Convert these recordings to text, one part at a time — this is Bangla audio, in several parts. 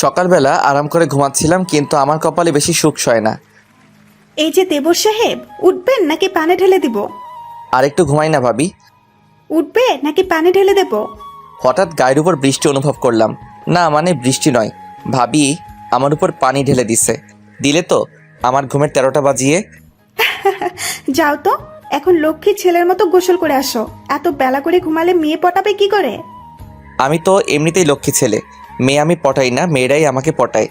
সকালবেলা আরাম করে ঘুমাচ্ছিলাম, কিন্তু আমার কপালে বেশি সুখ সয় না। এই যে দেবর সাহেব, উঠবেন নাকি পানি ঢেলে দিব? আর একটু ঘুমাই না ভাবি। উঠবে নাকি পানি ঢেলে দেব? হঠাৎ গায়ের উপর বৃষ্টি অনুভব করলাম। না মানে বৃষ্টি নয়, ভাবি আমার উপর পানি ঢেলে দিলে তো আমার ঘুমের 13টা বাজিয়ে। যাও তো, এখন লক্ষ্মী ছেলের মতো গোসল করে আসো। এত বেলা করে ঘুমালে মেয়ে পটাবে কি করে? আমি তো এমনিতেই লক্ষ্মী ছেলে, মেয়ে আমি পটাই না, মেয়েরাই আমাকে পটায়।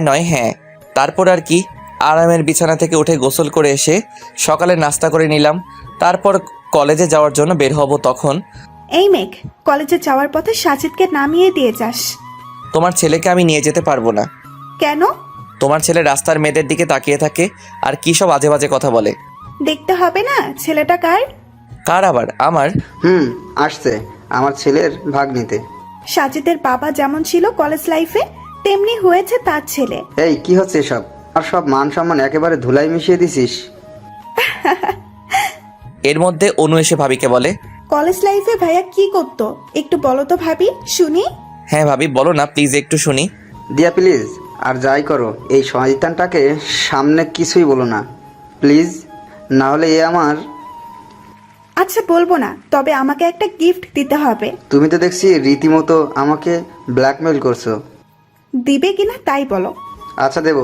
নয় হ্যাঁ। তারপর আর কি, আরামের বিছানা থেকে উঠে গোসল করে এসে সকালে নাস্তা করে নিলাম। তারপর কলেজে যাওয়ার জন্য বের হব। তখন এই মেঘ, কলেজে যাওয়ার পথে সাজিদকে নামিয়ে দিয়ে যাস। তোমার ছেলেকে আমি নিয়ে যেতে পারবো না। কেন? তোমার ছেলে রাস্তার মেয়েদের দিকে তাকিয়ে থাকে আর কী সব আজে বাজে কথা বলে। দেখতে হবে না ছেলেটা কার? কার আবার? আমার। আসছে আমার ছেলের ভাগ্নিতে। সাজিদের বাবা যেমন ছিল কলেজ লাইফে, তেমনি হয়েছে তার ছেলে। এই কি হচ্ছে এসব? আর সব মান সম্মান একেবারে ধুলাই মিশিয়ে দিছিস। এর মধ্যে অনু এসে ভাবিকে বলে, কলেজ লাইফে ভাইয়া কি করতো একটু বলো তো ভাবি, শুনি। হ্যাঁ ভাবি বলো না প্লিজ, একটু শুনি। দিয়া প্লিজ, আর যাই করো এই শয়তানটাকে সামনে কিছুই বলো না প্লিজ, না হলে এ আমার। আচ্ছা বলবো না, তবে আমাকে একটা গিফট দিতে হবে। তুমি তো দেখছি রীতিমতো আমাকে ব্ল্যাকমেল করছো। দিবে কিনা তাই বলো। আচ্ছা দেবো।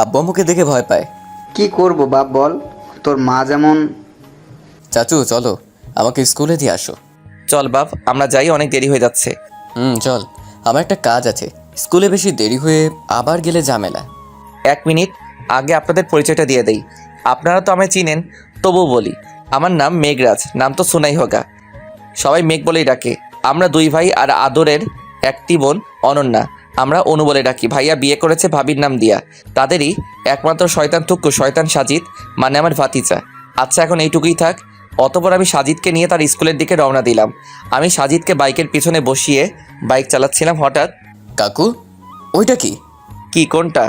আব্বু আম্মুকে দেখে ভয় পায়। কি করব বাপ বল, তোর মা যেমন। চাচু চলো, আমাকে স্কুলে দিয়ে আসো। চল বাপ, আমরা যাই, অনেক দেরি হয়ে যাচ্ছে। চল, আমার একটা কাজ আছে। স্কুলে বেশি দেরি হয়ে আবার গেলে ঝামেলা। 1 মিনিট, আগে আপনাদের পরিচয়টা দিয়ে দেই। আপনারা তো আমায় চিনেন, তবুও বলি, আমার নাম মেঘরাজ, নাম তো শোনাই হোগা, সবাই মেঘ বলেই ডাকে। আমরা 2 ভাই আর আদরের একটি বোন অনন্যা, আমরা অনু বলে ডাকি। ভাইয়া বিয়ে করেছে ভাবির নাম দিয়া, তাদেরই একমাত্র শয়তান থুক্কু শয়তান সাজিদ, মানে আমার ভাতিজা। আচ্ছা এখন এইটুকুই থাক। অতপর আমি সাজিদকে নিয়ে তার স্কুলের দিকে রওনা দিলাম। আমি সাজিদকে বাইকের পিছনে বসিয়ে বাইক চালাচ্ছিলাম। হঠাৎ, কাকু, ওইটা কি? কি কোনটা?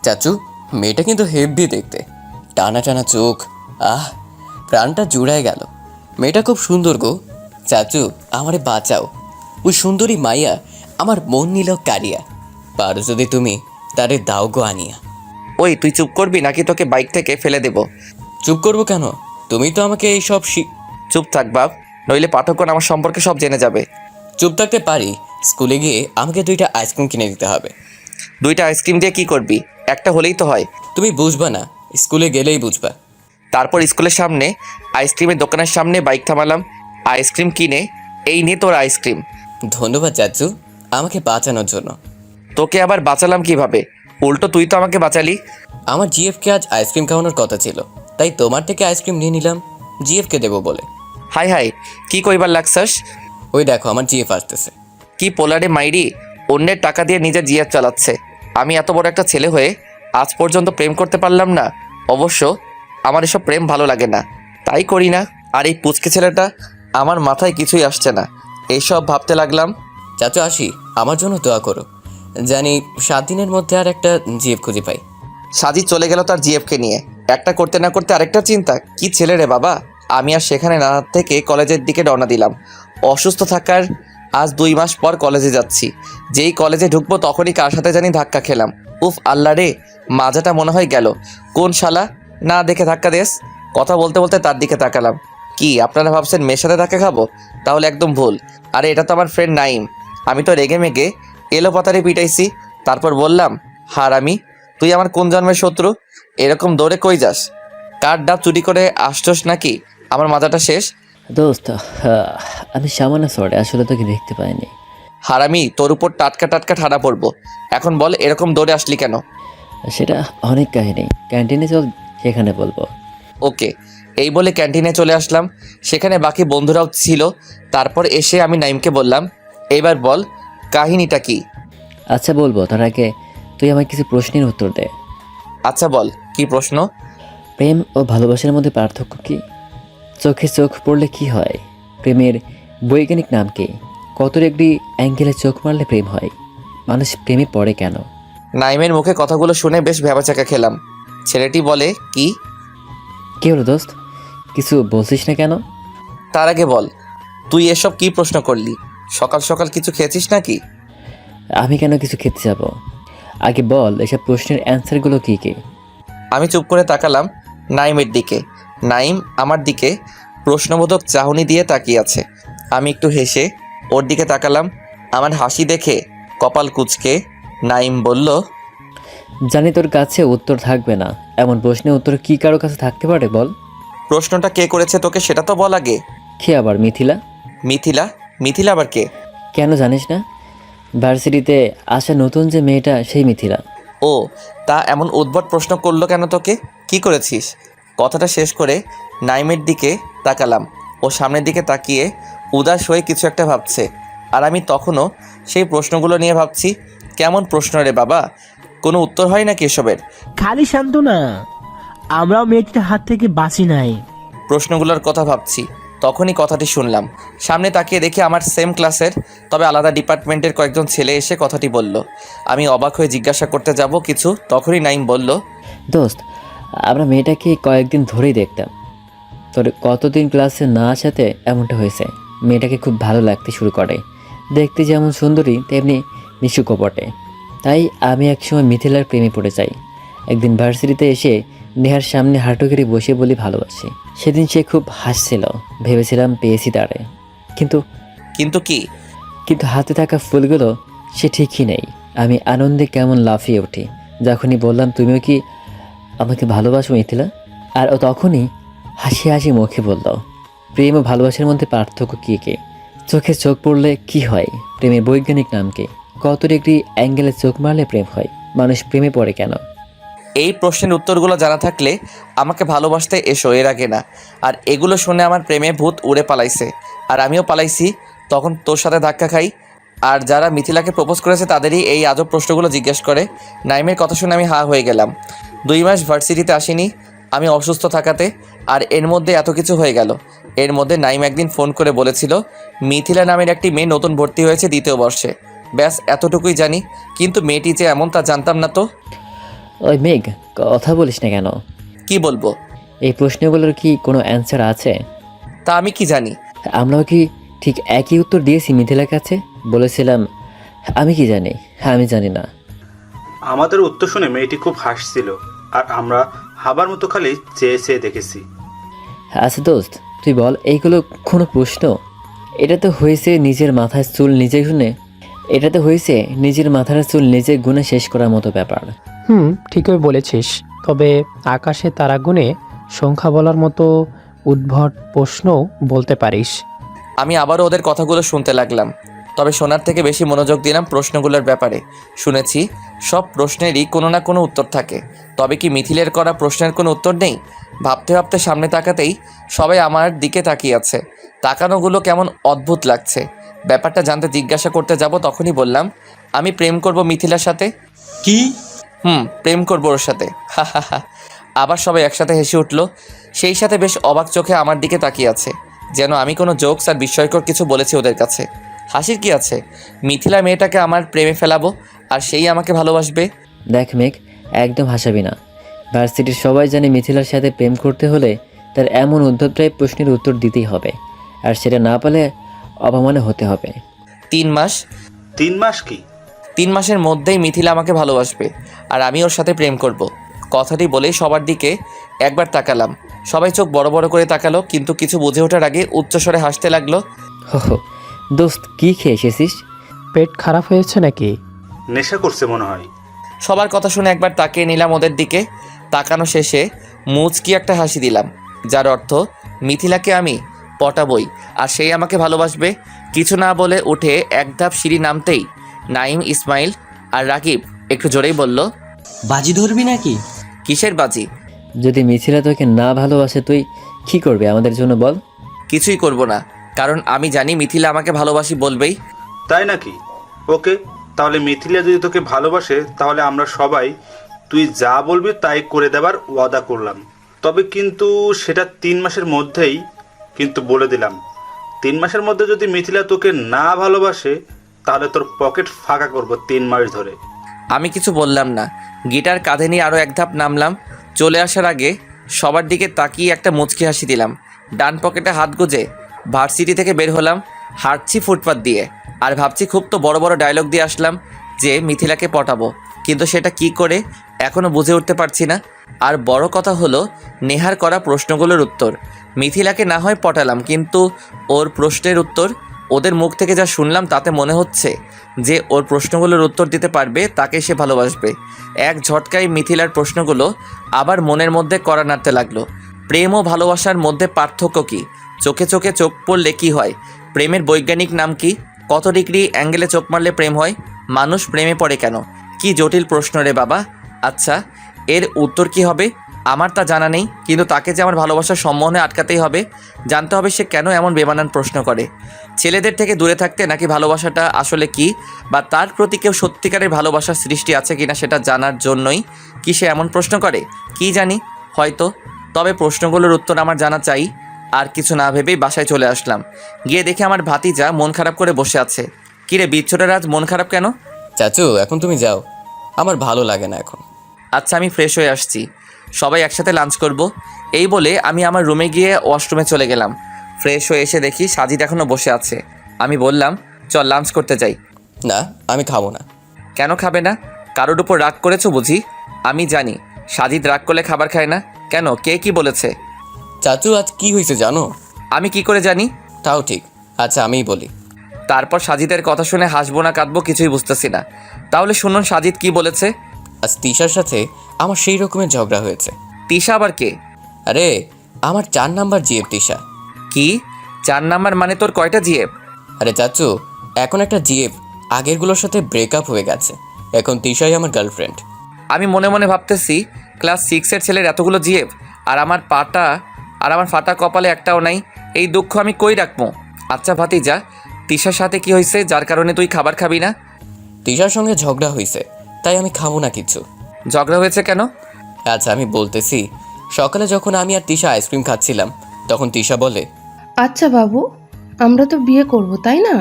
চাচু, মেয়েটা কিন্তু হেভি দেখতে, টানা টানা চোখ, আহ, প্রাণটা জুড়ায় গেল। মেয়েটা খুব সুন্দর গো। চাচু, আমারে বাঁচাও, ওই সুন্দরী মাইয়া আমার মন নিল কারিয়া। পারো যদি তুমি তারে দাও গো আনিয়া। ওই তুই চুপ করবি নাকি তোকে বাইক থেকে ফেলে দেব? চুপ করবো কেন? তুমি তো আমাকে এই সব চুপ থাক বাপ, নইলে পাঠকগণ আমার সম্পর্কে সব জেনে যাবে। চুপ থাকতে পারি? স্কুলে গিয়ে আমাকে 2টা আইসক্রিম কিনে দিতে হবে। 2টা আইসক্রিম দিয়ে কি করবি? একটা হলেই তো হয়। তুমি বুঝবা না, স্কুলে গেলেই বুঝবা। তারপর স্কুলের সামনে আইসক্রিমের দোকানের সামনে বাইক থামালাম। আইসক্রিম কিনে, এই নে তোর আইসক্রিম। ধন্যবাদ চাচু, আমাকে বাঁচানোর জন্য। তোকে আবার বাঁচালাম কিভাবে? উল্টো তুই তো আমাকে বাঁচালি। আমার জিএফকে আজ আইসক্রিম খাওয়ানোর কথা ছিল, তাই তোমার থেকে আইসক্রিম নিয়ে নিলাম জিএফকে দেবো বলে। হাই হাই, কি কইবার লাগছাস? ওই দেখো আমার জিএফ আসতেছে। কি পোলারে মাইরি, অন্যের টাকা দিয়ে নিজের জিয়ার চালাচ্ছে। আমি এত বড় একটা ছেলে হয়ে আজ পর্যন্ত প্রেম করতে পারলাম না। অবশ্য আমার এসব প্রেম ভালো লাগে না, তাই করি না। আর এই পুচকে ছেলেটা, আমার মাথায় কিছুই আসছে না, এইসব ভাবতে লাগলাম। চাচু আসি, আমার জন্য দোয়া করো, জানি 7 দিনের মধ্যে আর একটা জিএফ খুঁজে পাই। সাজি চলে গেল তার জিএফকে নিয়ে। একটা করতে না করতে আরেকটা চিন্তা, কি ছেলে রে বাবা। আমি আর সেখানে না থেকে কলেজের দিকে রওনা দিলাম। অসুস্থ থাকার আজ 2 মাস পর কলেজে যাচ্ছি। যেই কলেজে ঢুকবো তখনই কার সাথে জানি ধাক্কা খেলাম। উফ আল্লাহ রে, মাজাটা মনে হয় গেল। কোন শালা না দেখে ধাক্কা দেস? কথা বলতে বলতে তার দিকে তাকালাম। কি আপনারা ভাবছেন মেয়ের সাথে ধাক্কা খাবো? তাহলে একদম ভুল। আরে এটা তো আমার ফ্রেন্ড নাইম। আমি তো রেগে মেগে এলো পাতারে পিটাইছি। তারপর বললাম, হারামি, তুই আমার কোন জন্মের শত্রু? এরকম দৌড়ে কই যাস? কার ডাব চুরি করে আসছস নাকি? আমার মাথাটা শেষ। দোস্ত, আমি সামান্য সরে, আসলে তোকে দেখতে পাইনি। হারামি, তোর উপর টাটকা টাটকা ঠাড়া পড়বো। এখন বল এরকম দৌড়ে আসলি কেন? সেটা অনেক কাহিনী, ক্যান্টিনে চল, সেখানে বলবো। ওকে, এই বলে ক্যান্টিনে চলে আসলাম। সেখানে বাকি বন্ধুরাও ছিল। তারপর এসে আমি নাইমকে বললাম, এইবার বল কাহিনীটা কি? আচ্ছা বলবো, তার আগে তুই আমায় কিছু প্রশ্নের উত্তর দে। আচ্ছা বল, কি প্রশ্ন? প্রেম ও ভালোবাসার মধ্যে পার্থক্য কি? চোখে চোখ পড়লে কি হয়? প্রেমের বৈজ্ঞানিক নাম কি? কত ডিগ্রি অ্যাঙ্গেলে চোখ মারলে প্রেম হয়? মানুষ প্রেমে পড়ে কেন? নাইমের মুখে কথাগুলো শুনে বেশ ভ্যাবাচাকা খেলাম। ছেলেটি বলে, কি কি হলো দোস্ত, কিছু বলছিস না কেন? তার আগে বল তুই এসব কি প্রশ্ন করলি? সকাল সকাল কিছু খেয়েছিস নাকি? আমি কেন কিছু খেতে যাব? আগে বল এসব প্রশ্নের অ্যান্সারগুলো কী কী? আমি চুপ করে তাকালাম নাইমের দিকে। নাইম আমার দিকে প্রশ্নবোধক চাহনি দিয়ে তাকিয়ে আছে। আমি একটু হেসে ওর দিকে তাকালাম। আমার হাসি দেখে কপাল কুঁচকে নাইম বলল, জানি তোর কাছে উত্তর থাকবে না, এমন প্রশ্নের উত্তর কি কারো কাছে থাকতে পারে বল? প্রশ্নটা কে করেছে তোকে সেটা তো বল আগে। কে আবার? মিথিলা। মিথিলা? মিথিলা আবার কে? কেন জানিস না? ভার্সিটিতে আসা নতুন যে মেয়েটা, সেই মিথিলা। ও, তা এমন উদ্ভট প্রশ্ন করলো কেন তোকে? কি করেছিস? কথাটা শেষ করে নাইমের দিকে তাকালাম। ও সামনের দিকে তাকিয়ে উদাস হয়ে কিছু একটা ভাবছে, আর আমি তখনও সেই প্রশ্নগুলো নিয়ে ভাবছি। কেমন প্রশ্ন রে বাবা, কোনো উত্তর হয় নাকি এসবের? খালি সান্ত্বনা, আমরাও মেয়েটির হাত থেকে বাঁচি নাই। প্রশ্নগুলোর কথা ভাবছি, তখনই কথাটি শুনলাম। সামনে তাকিয়ে দেখি আমার সেম ক্লাসের তবে আলাদা ডিপার্টমেন্টের কয়েকজন ছেলে এসে কথাটি বলল। আমি অবাক হয়ে জিজ্ঞাসা করতে যাব কিছু, তখনই নাইম বলল, দোস্ত, আমরা মেয়েটাকে কয়েকদিন ধরেই দেখতাম। তোর কতদিন ক্লাসে না আসাতে এমনটা হয়েছে। মেয়েটাকে খুব ভালো লাগতে শুরু করে। দেখতে যেমন সুন্দরী তেমনি মিশু কপটে। তাই আমি একসময় মিথিলার প্রেমে পড়ে যাই। একদিন ভার্সিটিতে এসে নেহার সামনে হাঁটুগেড়ে বসে বলি ভালোবাসি। সেদিন সে খুব হাসছিল, ভেবেছিলাম পেয়েছি তারে। কিন্তু কিন্তু কি? কিন্তু হাতে থাকা ফুলগুলো সে ঠিকই নেই। আমি আনন্দে কেমন লাফিয়ে উঠি যখনই বললাম, তুমিও কি আমাকে ভালোবাসো মিথিলা? আর ও তখনই হাসি হাসি মুখে বলল, প্রেম ও ভালোবাসার মধ্যে পার্থক্য কী কী? চোখে চোখ পড়লে কি হয়? প্রেমের বৈজ্ঞানিক নাম কি? কত ডিগ্রি অ্যাঙ্গেলে চোখ মারলে প্রেম হয়? মানুষ প্রেমে পড়ে কেন? এই প্রশ্নের উত্তরগুলো জানা থাকলে আমাকে ভালোবাসতে এসো, এর আগে না। আর এগুলো শুনে আমার প্রেমে ভূত উড়ে পালাইছে, আর আমিও পালাইছি। তখন তোর সাথে ধাক্কা খাই, আর যারা মিথিলাকে প্রপোজ করেছে তাদেরই এই আজব প্রশ্নগুলো জিজ্ঞেস করে। নাইমের কথা শুনে আমি হা হয়ে গেলাম। 2 মাস ভার্সিটিতে আসিনি আমি অসুস্থ থাকাতে, আর এর মধ্যে এত কিছু হয়ে গেল। এর মধ্যে নাইম একদিন ফোন করে বলেছিল মিথিলা নামের একটি মেয়ে নতুন ভর্তি হয়েছে 2য় বর্ষে। ব্যাস এতটুকুই জানি, কিন্তু মেয়েটি যে এমন তা জানতাম না তো। ওই মেঘ, কথা বলিস না কেন? কি বলবো? এই প্রশ্নগুলোর কি কোনো অ্যান্সার আছে? তা আমি কি জানি? আমরাও কি ঠিক একই উত্তর দিয়েছি মিথিলার কাছে? বলেছিলাম আমি কি জানি, আমি জানি না। আমাদের উত্তর শুনে মেয়েটি খুব হাসছিল, আর আমরা হাবার মতো খালি চেয়ে চেয়ে দেখেছি। আচ্ছা দোস্ত, তুই বল, এইগুলো কোনো প্রশ্ন? এটা তো হয়েছে নিজের মাথার চুল নিজে গুনে শেষ করার মতো ব্যাপার। ঠিকই বলেছিস। তবে আকাশে তারা গুনে সংখ্যা বলার মতো উদ্ভট প্রশ্নও বলতে পারিস। আমি আবারও ওদের কথাগুলো শুনতে লাগলাম, তবে শোনার থেকে বেশি মনোযোগ দিলাম প্রশ্নগুলোর ব্যাপারে। শুনেছি সব প্রশ্নেরই কোনো না কোনো উত্তর থাকে, তবে কি মিথিলের করা প্রশ্নের কোনো উত্তর নেই? ভাবতে ভাবতে সামনে তাকাতেই সবাই আমার দিকে তাকিয়ে আছে। তাকানোগুলো কেমন অদ্ভুত লাগছে। ব্যাপারটা জানতে জিজ্ঞাসা করতে যাব, তখনই বললাম, আমি প্রেম করব মিথিলার সাথে। কি? প্রেম করবো ওর সাথে। হা হা হা। আবার সবাই একসাথে হেসে উঠল। সেই সাথে বেশ অবাক চোখে আমার দিকে তাকিয়ে আছে, যেন আমি কোনো জোকস আর বিস্ময়কর কিছু বলেছি ওদের কাছে। হাসির কি আছে? মিথিলা মেয়েটাকে আমার প্রেমে ফেলাবো, আর সেই আমাকে ভালোবাসবে। দেখ মেঘ, একদম হাসাবি না। ভার্সিটির সবাই জানে মিথিলার সাথে প্রেম করতে হলে তার এমন উদ্ধতপ্রায় প্রশ্নের উত্তর দিতেই হবে, আর সেটা না পেলে অপমানে হতে হবে। 3 মাস? 3 মাস কি? 3 মাসের মধ্যেই মিথিলা আমাকে ভালোবাসবে, আর আমি ওর সাথে প্রেম করব। কথাটি বলেই সবার দিকে একবার তাকালাম। সবাই চোখ বড় বড় করে তাকালো, কিন্তু কিছু বুঝে ওঠার আগে উচ্চস্বরে হাসতে লাগলো। হো, দোস্ত কি খেয়ে এসেছিস? পেট খারাপ হয়েছে নাকি? নেশা করছে মনে হয়। সবার কথা শুনে একবার তাকিয়ে নিলাম ওদের দিকে। তাকানো শেষে মুচকি একটা হাসি দিলাম, যার অর্থ মিথিলাকে আমি পটাবই, আর সেই আমাকে ভালোবাসবে। কিছু না বলে উঠে এক ধাপ সিঁড়ি নামতেই নাইম, ইসমাইল আর রাকিব একটু জোরেই বলল, বাজি ধরবি নাকি? কিসের বাজি? যদি মিথিলা তোকে না ভালোবাসে তুই কি করবি আমাদের জন্য বল? কিছুই করব না, কারণ আমি জানি মিথিলা আমাকে ভালোবাসি বলবেই। তাই নাকি? ওকে, তাহলে মিথিলা যদি তোকে ভালোবাসে তাহলে আমরা সবাই তুই যা বলবি তাই করে দেবার ওয়াদা করলাম। তবে কিন্তু সেটা 3 মাসের মধ্যেই, কিন্তু বলে দিলাম 3 মাসের মধ্যে যদি মিথিলা তোকে না ভালোবাসে তাহলে তোর পকেট ফাঁকা করব 3 মাস ধরে। আমি কিছু বললাম না। গিটার কাঁধে নিয়ে আরও এক ধাপ নামলাম। চলে আসার আগে সবার দিকে তাকিয়ে একটা মুচকি হাসি দিলাম। ডান পকেটে হাত গুজে ভার্সিটি থেকে বের হলাম। হাঁটছি ফুটপাত দিয়ে। আর ভাবছি খুব তো বড় বড় ডায়লগ দিয়ে আসলাম যে মিথিলাকে পটাবো, কিন্তু সেটা কি করে এখনও বুঝে উঠতে পারছি না। আর বড় কথা হলো নেহার করা প্রশ্নগুলোর উত্তর। মিথিলাকে না হয় পটালাম, কিন্তু ওর প্রশ্নের উত্তর ওদের মুখ থেকে যা শুনলাম তাতে মনে হচ্ছে যে ওর প্রশ্নগুলোর উত্তর দিতে পারবে তাকে সে ভালোবাসবে। এক ঝটকায় মিথিলার প্রশ্নগুলো আবার মনের মধ্যে কড়া নাড়তে লাগলো। প্রেম ও ভালোবাসার মধ্যে পার্থক্য কী? চোখে চোখে চোখ পড়লে কি হয়? প্রেমের বৈজ্ঞানিক নাম কি? কত ডিগ্রি অ্যাঙ্গেলে চোখ মারলে প্রেম হয়? মানুষ প্রেমে পড়ে কেন? কি জটিল প্রশ্ন রে বাবা। আচ্ছা, এর উত্তর কি হবে আমার তা জানা নেই, কিন্তু তাকে যে আমার ভালোবাসার সম্মোহনে আটকাতেই হবে। জানতে হবে সে কেন এমন বেমানান প্রশ্ন করে। ছেলেদের থেকে দূরে থাকতে নাকি ভালোবাসাটা আসলে কি, বা তার প্রতি কেউ সত্যিকারের ভালোবাসার সৃষ্টি আছে কিনা সেটা জানার জন্যই কি সে এমন প্রশ্ন করে? কি জানি, হয়তো। তবে প্রশ্নগুলোর উত্তর আমার জানা চাই। আর কিছু না ভেবেই বাসায় চলে আসলাম। গিয়ে দেখে আমার ভাতিজা মন খারাপ করে বসে আছে। কিরে বিচ্ছোটার আজ মন খারাপ কেন? চাচু এখন তুমি যাও, আমার ভালো লাগে না এখন। আচ্ছা, আমি ফ্রেশ হয়ে আসছি, সবাই একসাথে লাঞ্চ করব। এই বলে আমি আমার রুমে গিয়ে ওয়াশরুমে চলে গেলাম। ফ্রেশ হয়ে এসে দেখি সাজিদ এখনও বসে আছে। আমি বললাম, চল লাঞ্চ করতে যাই। না, আমি খাবো না। কেন খাবে না? কারোর উপর রাগ করেছো বুঝি? আমি জানি সাজিদ রাগ করলে খাবার খায় না। কেন, কে কি বলেছে? চাচু আজ কি হয়েছে জানো? আমি কি করে জানি? তাও ঠিক, আচ্ছা আমিই বলি। তারপর সাজিদের কথা শুনে হাসবো না কাঁদবো কিছুই বুঝতেছি না। তাহলে শুনুন সাজিদ কি বলেছে। আজ তিশার সাথে আমার সেই রকমের ঝগড়া হয়েছে। তিশা আবার কে? আরে আমার 4 নাম্বার জিএফ তিশা। কি 4 নাম্বার মানে তোর কয়টা জিএফ? আরে চাচু, এখন একটা জিএফ আগেরগুলোর সাথে ব্রেকআপ হয়ে গেছে, এখন তিশাই আমার গার্লফ্রেন্ড। আমি মনে মনে ভাবতেছি ক্লাস 6-এর ছেলের এতগুলো জিএফ, আর আমার ফাটা কপালে একটাও নাই। এই দুঃখ আমি কই রাখবো? আচ্ছা ভাতিজা, তিশার সাথে কি হয়েছে যার কারণে তুই খাবার খাবি না? তিশার সঙ্গে ঝগড়া হয়েছে, তাই আমি খাবো না কিছু। ঝগড়া হয়েছে কেন? আচ্ছা আমি বলতেছি। সকালে যখন আমি আর তিশা আইসক্রিম খাচ্ছিলাম, তখন তিশা বলে, আচ্ছা বাবু, আমরা তো বিয়ে করব তাই না?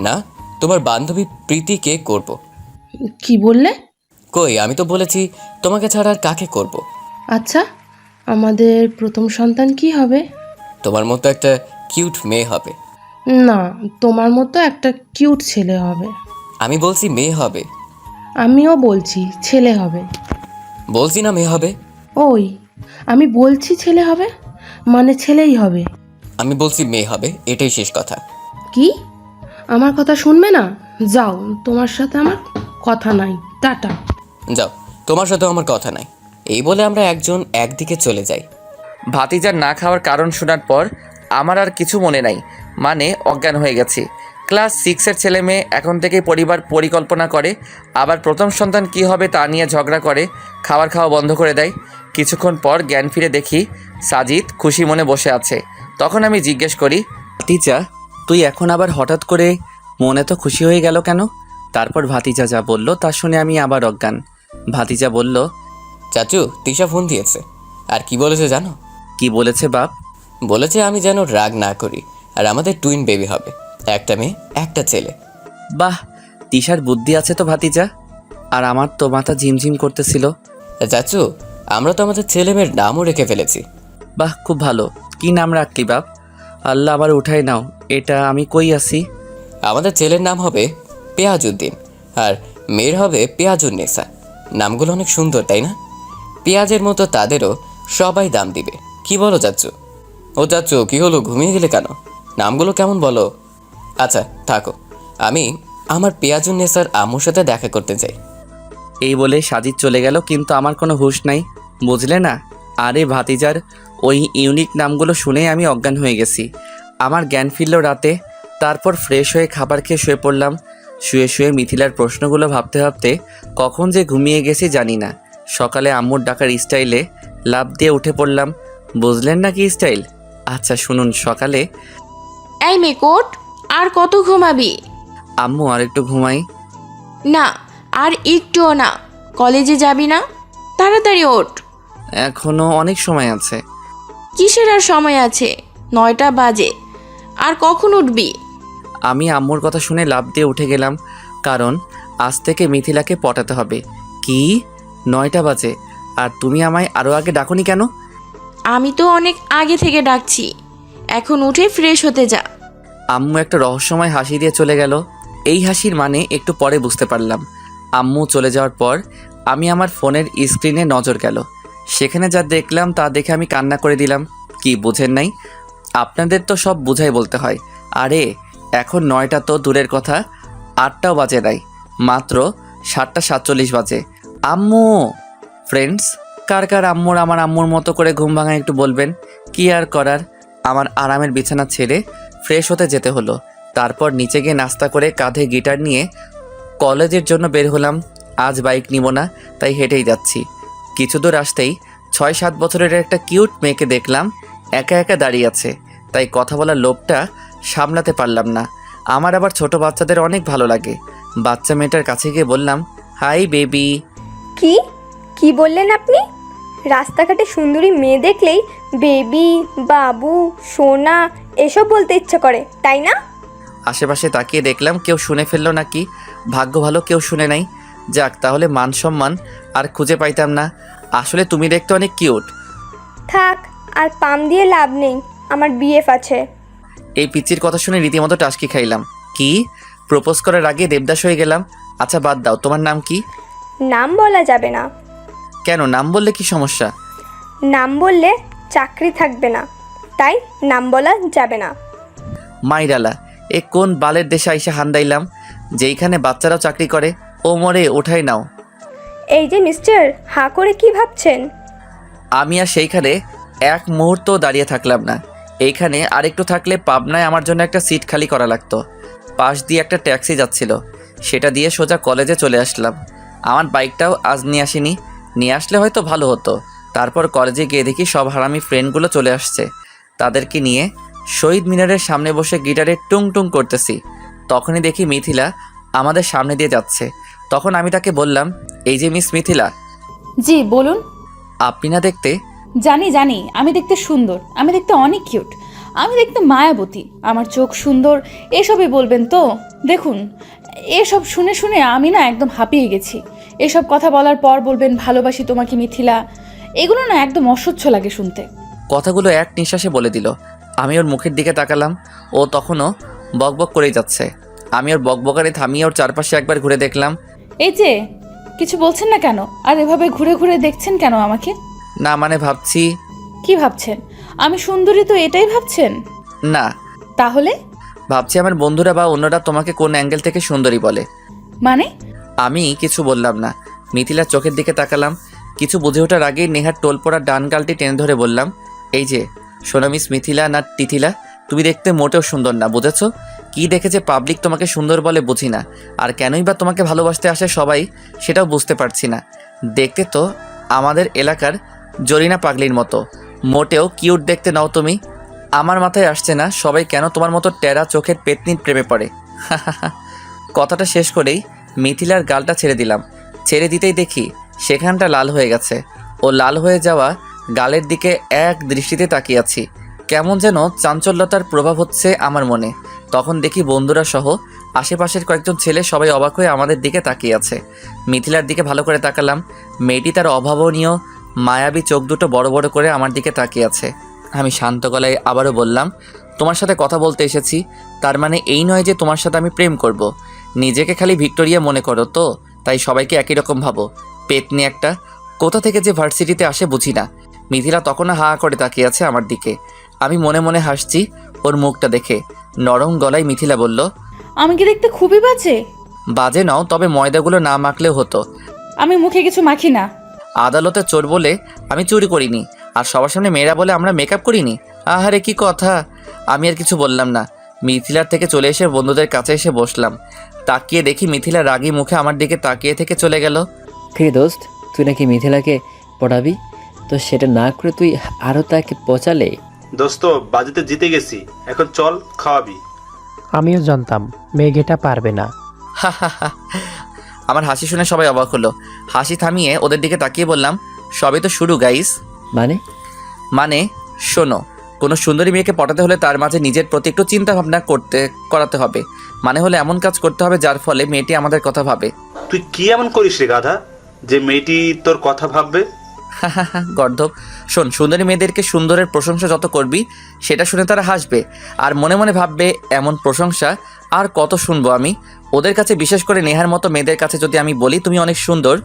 না, তোমার বান্ধবী প্রীতিকে করব। কি বললে? কই, আমি তো বলেছি তোমাকে ছাড়া আর কাকে করব। আচ্ছা, আমাদের প্রথম সন্তান কি হবে? তোমার মতো একটা কিউট মেয়ে হবে। না, তোমার মতো একটা কিউট ছেলে হবে। আমি বলছি মেয়ে হবে। আমিও বলছি ছেলে হবে। বলছি না মেয়ে হবে। ওই, আমি বলছি ছেলে হবে মানে ছেলেই হবে। আমি বলছি মেয়ে হবে, এটাই শেষ কথা। কি? আমার কথা শুনবে না? যাও, তোমার সাথে আমার কথা নাই, টাটা। যাও, তোমার সাথেও আমার কথা নাই। এই বলে আমরা একজন একদিকে চলে যাই। ভাতিজার না খাওয়ার কারণ শোনার পর আমার আর কিছু মনে নাই, মানে অজ্ঞান হয়ে গেছি। ক্লাস 6-এর ছেলে মেয়ে এখন থেকেই পরিবার পরিকল্পনা করে, আবার প্রথম সন্তান কি হবে তা নিয়ে ঝগড়া করে, খাবার খাওয়া বন্ধ করে দেয়। কিছুক্ষণ পর জ্ঞান ফিরে দেখি সাজিদ খুশি মনে বসে আছে। তখন আমি জিজ্ঞেস করি, ভাতিজা তুই এখন আবার হঠাৎ করে মনে তো খুশি হয়ে গেল কেন? তারপর ভাতিজা যা বলল তা শুনে আমি আবার অজ্ঞান। ভাতিজা বলল, চাচু তিশা ফোন দিয়েছে, আর কি বলেছে জানো? কি বলেছে বাপ? বলেছে আমি যেন রাগ না করি, আর আমাদের টুইন বেবি হবে, একটা মেয়ে একটা ছেলে। বাহ, তিশার বুদ্ধি আছে তো ভাতিজা। আর আমার তো মাথা ঝিমঝিম করতেছিল। চাচু আমরা তো আমাদের ছেলে মেয়ের নামও রেখে ফেলেছি। বাহ, খুব ভালো। কি নাম রাখলি বাপ? আল্লাহ আবার উঠাই নাও, এটা আমি কই আছি? আমাদের ছেলের নাম হবে পেঁয়াজউদ্দিন, আর মেয়ের হবে পেঁয়াজুন্নেসা। নামগুলো অনেক সুন্দর তাই না? পেঁয়াজের মতো তাদেরও সবাই দাম দিবে। কি বলো চাচু? ও চাচু কি হলো, ঘুমিয়ে গেলে কেন? নামগুলো কেমন বলো? আচ্ছা থাকো, আমি আমার পেঁয়াজুন্নেসার আম্মুর সাথে দেখা করতে চাই। এই বলে সাজিদ চলে গেল, কিন্তু আমার কোনো হুঁশ নাই, বুঝলে না? আরে ভাতিজার ওই ইউনিক নামগুলো শুনেই আমি অজ্ঞান হয়ে গেছি। আমার জ্ঞান ফিরল রাতে। তারপর ফ্রেশ হয়ে খাবার খেয়ে শুয়ে পড়লাম। শুয়ে শুয়ে মিথিলার প্রশ্নগুলো ভাবতে ভাবতে কখন যে ঘুমিয়ে গেছি জানি না। সকালে আম্মুর ডাকার স্টাইলে লাফ দিয়ে উঠে পড়লাম। বুঝলেন না কি স্টাইল? আচ্ছা শুনুন। সকালে, এই মেকোট, আর কত ঘুমাবি? আম্মু আর একটু ঘুমাই। না, আর একটুও না। কলেজে যাবি না? তাড়াতাড়ি ওঠ। এখনো অনেক সময় আছে। কিসের আর সময় আছে? 9টা বাজে। আর কখন উঠবি? আমি আম্মুর কথা শুনে লাফ দিয়ে উঠে গেলাম, কারণ আজ থেকে মিথিলাকে পটাতে হবে। কি 9টা বাজে? আর তুমি আমায় আরও আগে ডাকোনি কেন? আমি তো অনেক আগে থেকে ডাকছি। এখন উঠে ফ্রেশ হতে যা। আম্মু একটা রহস্যময় হাসি দিয়ে চলে গেল। এই হাসির মানে একটু পরে বুঝতে পারলাম। আম্মু চলে যাওয়ার পর আমি আমার ফোনের স্ক্রিনে নজর গেল। সেখানে যা দেখলাম তা দেখে আমি কান্না করে দিলাম। কি বুঝেন নাই? আপনাদের তো সব বুঝাই বলতে হয়। আরে এখন 9টা তো দূরের কথা, 8টাও বাজে নাই, মাত্র 7:47 বাজে। আম্মু! ফ্রেন্ডস, কার কার আম্মুর আমার আম্মুর মতো করে ঘুম ভাঙা একটু বলবেন। কি আর করার, আমার আরামের বিছানা ছেড়ে ফ্রেশ হতে যেতে হলো। তারপর নিচে গিয়ে নাস্তা করে কাঁধে গিটার নিয়ে কলেজের জন্য বের হলাম। আজ বাইক নিব না, তাই হেঁটেই যাচ্ছি। কিছু দূর আসতেই 6-7 বছরের একটা কিউট মেয়েকে দেখলাম একা একা দাঁড়িয়ে আছে। তাই কথা বলার লোভটা সামলাতে পারলাম না। আমার আবার ছোট বাচ্চাদের অনেক ভালো লাগে। বাচ্চা মেয়েটার কাছে গিয়ে বললাম, হাই বেবি। কি কি বললেন আপনি? রাস্তাঘাটে সুন্দরী মেয়ে দেখলেই বেবি, বাবু, সোনা এসব বলতে ইচ্ছে করে, তাই না? আশেপাশে তাকিয়ে দেখলাম কেউ শুনে ফেললো নাকি। ভাগ্য ভালো কেউ শুনে নাই। যাক, তাহলে মান সম্মান আর খুঁজে পাইতাম না। আসলে তুমি দেখতে অনেক কিউট। থাক, আর পাম দিয়ে লাভ নেই, আমার বিএফ আছে। এই পিচ্চির কথা শুনে রীতিমতো টাসকি খাইলাম। কি? প্রপোজ করার আগে দেবদাস হয়ে গেলাম। আচ্ছা বাদ দাও, তোমার নাম কি? নাম বলা যাবে না। কেন, নাম বললে কি সমস্যা? নাম বললে চাকরি থাকবে না, তাই নাম বলা যাবে না। মাইরালা, এ কোন বালের দেশে আইসা হান্দাইলাম যেইখানে বাচ্চারাও চাকরি করে? ও মরে, ওঠাই নাও। এই যে মিস্টার, হাঁ করে কি ভাবছেন? আমি আর সেইখানে এক মুহূর্ত দাঁড়িয়ে থাকলাম না। এইখানে আরেকটু থাকলে পাবনায় আমার জন্য একটা সিট খালি করা লাগতো। পাশ দিয়ে একটা ট্যাক্সি যাচ্ছিল, সেটা দিয়ে সোজা কলেজে চলে আসলাম। আমার বাইকটাও আজ নিয়ে আসিনি, নিয়ে আসলে হয়তো ভালো হতো। তারপর কলেজে গিয়ে দেখি সব হারামি ফ্রেন্ডগুলো চলে আসছে। তাদেরকে নিয়ে শহীদ মিনারের সামনে বসে গিটারে টুং টুং করতেছি। তখনই দেখি মিথিলা আমাদের সামনে দিয়ে যাচ্ছে। তখন আমি তাকে বললাম, এই যে মিস মিথিলা। জি বলুন। আপনি না দেখতে? জানি জানি, আমি দেখতে সুন্দর, আমি দেখতে অনেক কিউট, আমি দেখতে মায়াবতী, আমার চোখ সুন্দর, এসবই বলবেন তো? দেখুন, এসব শুনে শুনে আমি না একদম হাঁপিয়ে গেছি। এসব কথা বলার পর বলবেন ভালোবাসি তোমাকে মিথিলা, এগুলো না একদম অসহ্য লাগে শুনতে। কথাগুলো এক নিঃশ্বাসে বলে দিল। আমি ওর মুখের দিকে তাকালাম, ও তখনও বকবক করেই যাচ্ছে। আমি ওর বকবকারে থামিয়ে ওর চারপাশে একবার ঘুরে দেখলাম। এই যে, কিছু বলছেন না কেন? আর এভাবে ঘুরে ঘুরে দেখছেন কেন আমাকে? না মানে ভাবছি। কি ভাবছেন? আমি সুন্দরী তো এটাই ভাবছেন? না। তাহলে? ভাবছি আমার বন্ধুরা বা অন্যরা তোমাকে কোন অ্যাঙ্গেল থেকে সুন্দরী বলে। মানে? আমি কিছু বললাম না। মিথিলার চোখের দিকে তাকালাম। কিছু বুঝে ওঠার আগেই নেহার টোল পড়া ডান গালটি টেনে ধরে বললাম, এই যে শোনো মিস মিথিলা না তিথিলা, তুমি দেখতে মোটেও সুন্দর না, বুঝেছো? কি দেখেছে পাবলিক তোমাকে সুন্দর বলে বুঝি না, আর কেনই বা তোমাকে ভালোবাসতে আসে সবাই, সেটাও বুঝতে পারছি না। দেখতে তো আমাদের এলাকার জরিনা পাগলির মতো, মোটেও কিউট দেখতে নাও তুমি। আমার মাথায় আসছে না সবাই কেন তোমার মতো টেরা চোখের পেতনির প্রেমে পড়ে। কথাটা শেষ করেই মিথিলার গালটা ছেড়ে দিলাম। ছেড়ে দিতেই দেখি সেখানটা লাল হয়ে গেছে। ও লাল হয়ে যাওয়া গালের দিকে এক দৃষ্টিতে তাকিয়ে আছি। কেমন যেন চাঞ্চল্যতার প্রভাব হচ্ছে আমার মনে। তখন দেখি বন্ধুরা সহ আশেপাশের কয়েকজন ছেলে সবাই অবাক হয়ে আমাদের দিকে তাকিয়ে আছে। মিথিলার দিকে ভালো করে তাকালাম। মেয়েটি তার অভাবনীয় মায়াবী চোখ দুটো বড় বড় করে আমার দিকে তাকিয়ে আছে। আমি শান্ত গলায় আবারও বললাম, তোমার সাথে কথা বলতে এসেছি, তার মানে এই নয় যে তোমার সাথে আমি প্রেম করব। নিজেকে খালি ভিক্টোরিয়া মনে করো তো, তাই সবাইকে একই রকম ভাবো। পেতনি একটা, কোথা থেকে যে ভার্সিটিতে আসে বুঝি না। মিথিলা তখনও হা করে তাকিয়ে আছে আমার দিকে। আমি মনে মনে হাসছি ওর মুখটা দেখে। নরম গলায় মিথিলা বলল, আমি কি দেখতে খুবই বাজে? বাজে নাও, তবে ময়দাগুলো না মাখলেও হতো। আমি মুখে কিছু মাখি না। আদালতে চোর বলে আমি চুরি করিনি, আর সবার সামনে মেয়েরা বলে আমরা মেকআপ করিনি। আহারে কি কথা। আমি আর কিছু বললাম না। মিথিলার থেকে চলে এসে বন্ধুদের কাছে এসে বসলাম। তাকিয়ে দেখি মিথিলা রাগী মুখে আমার দিকে তাকিয়ে থেকে চলে গেল। কি দোস্ত, তুই নাকি মিথিলাকে পড়াবি, তো সেটা না করে তুই আরও তাকে পচালে। দোস্ত, বাজিতে জিতে গেছি, এখন চল খাওয়াবি। আমিও জানতাম মেঘেটা পারবে না। আমার হাসি শুনে সবাই অবাক হলো। হাসি থামিয়ে ওদের দিকে তাকিয়ে বললাম, সবই তো শুরু গাইস। মানে শোনো, কোনো সুন্দরী মেয়েকে পটাতে হলে তার মাঝে নিজের প্রতি একটু চিন্তা ভাবনা করাতে হবে। মানে হলে এমন কাজ করতে হবে যার ফলে মেয়েটি আমাদের কথা ভাবে। তুই কি এমন করিস রে গাধা, যে মেয়েটি তোর কথা ভাববে? গর্ধব, শোন, সুন্দরী মেয়েদেরকে সুন্দরের প্রশংসা যত করবি সেটা শুনে তারা হাসবে, আর মনে মনে ভাববে এমন প্রশংসা আর কত শুনবো আমি। ওদের কাছে, বিশেষ করে নেহার মতো মেয়েদের কাছে যদি আমি বলি তুমি অনেক সুন্দর,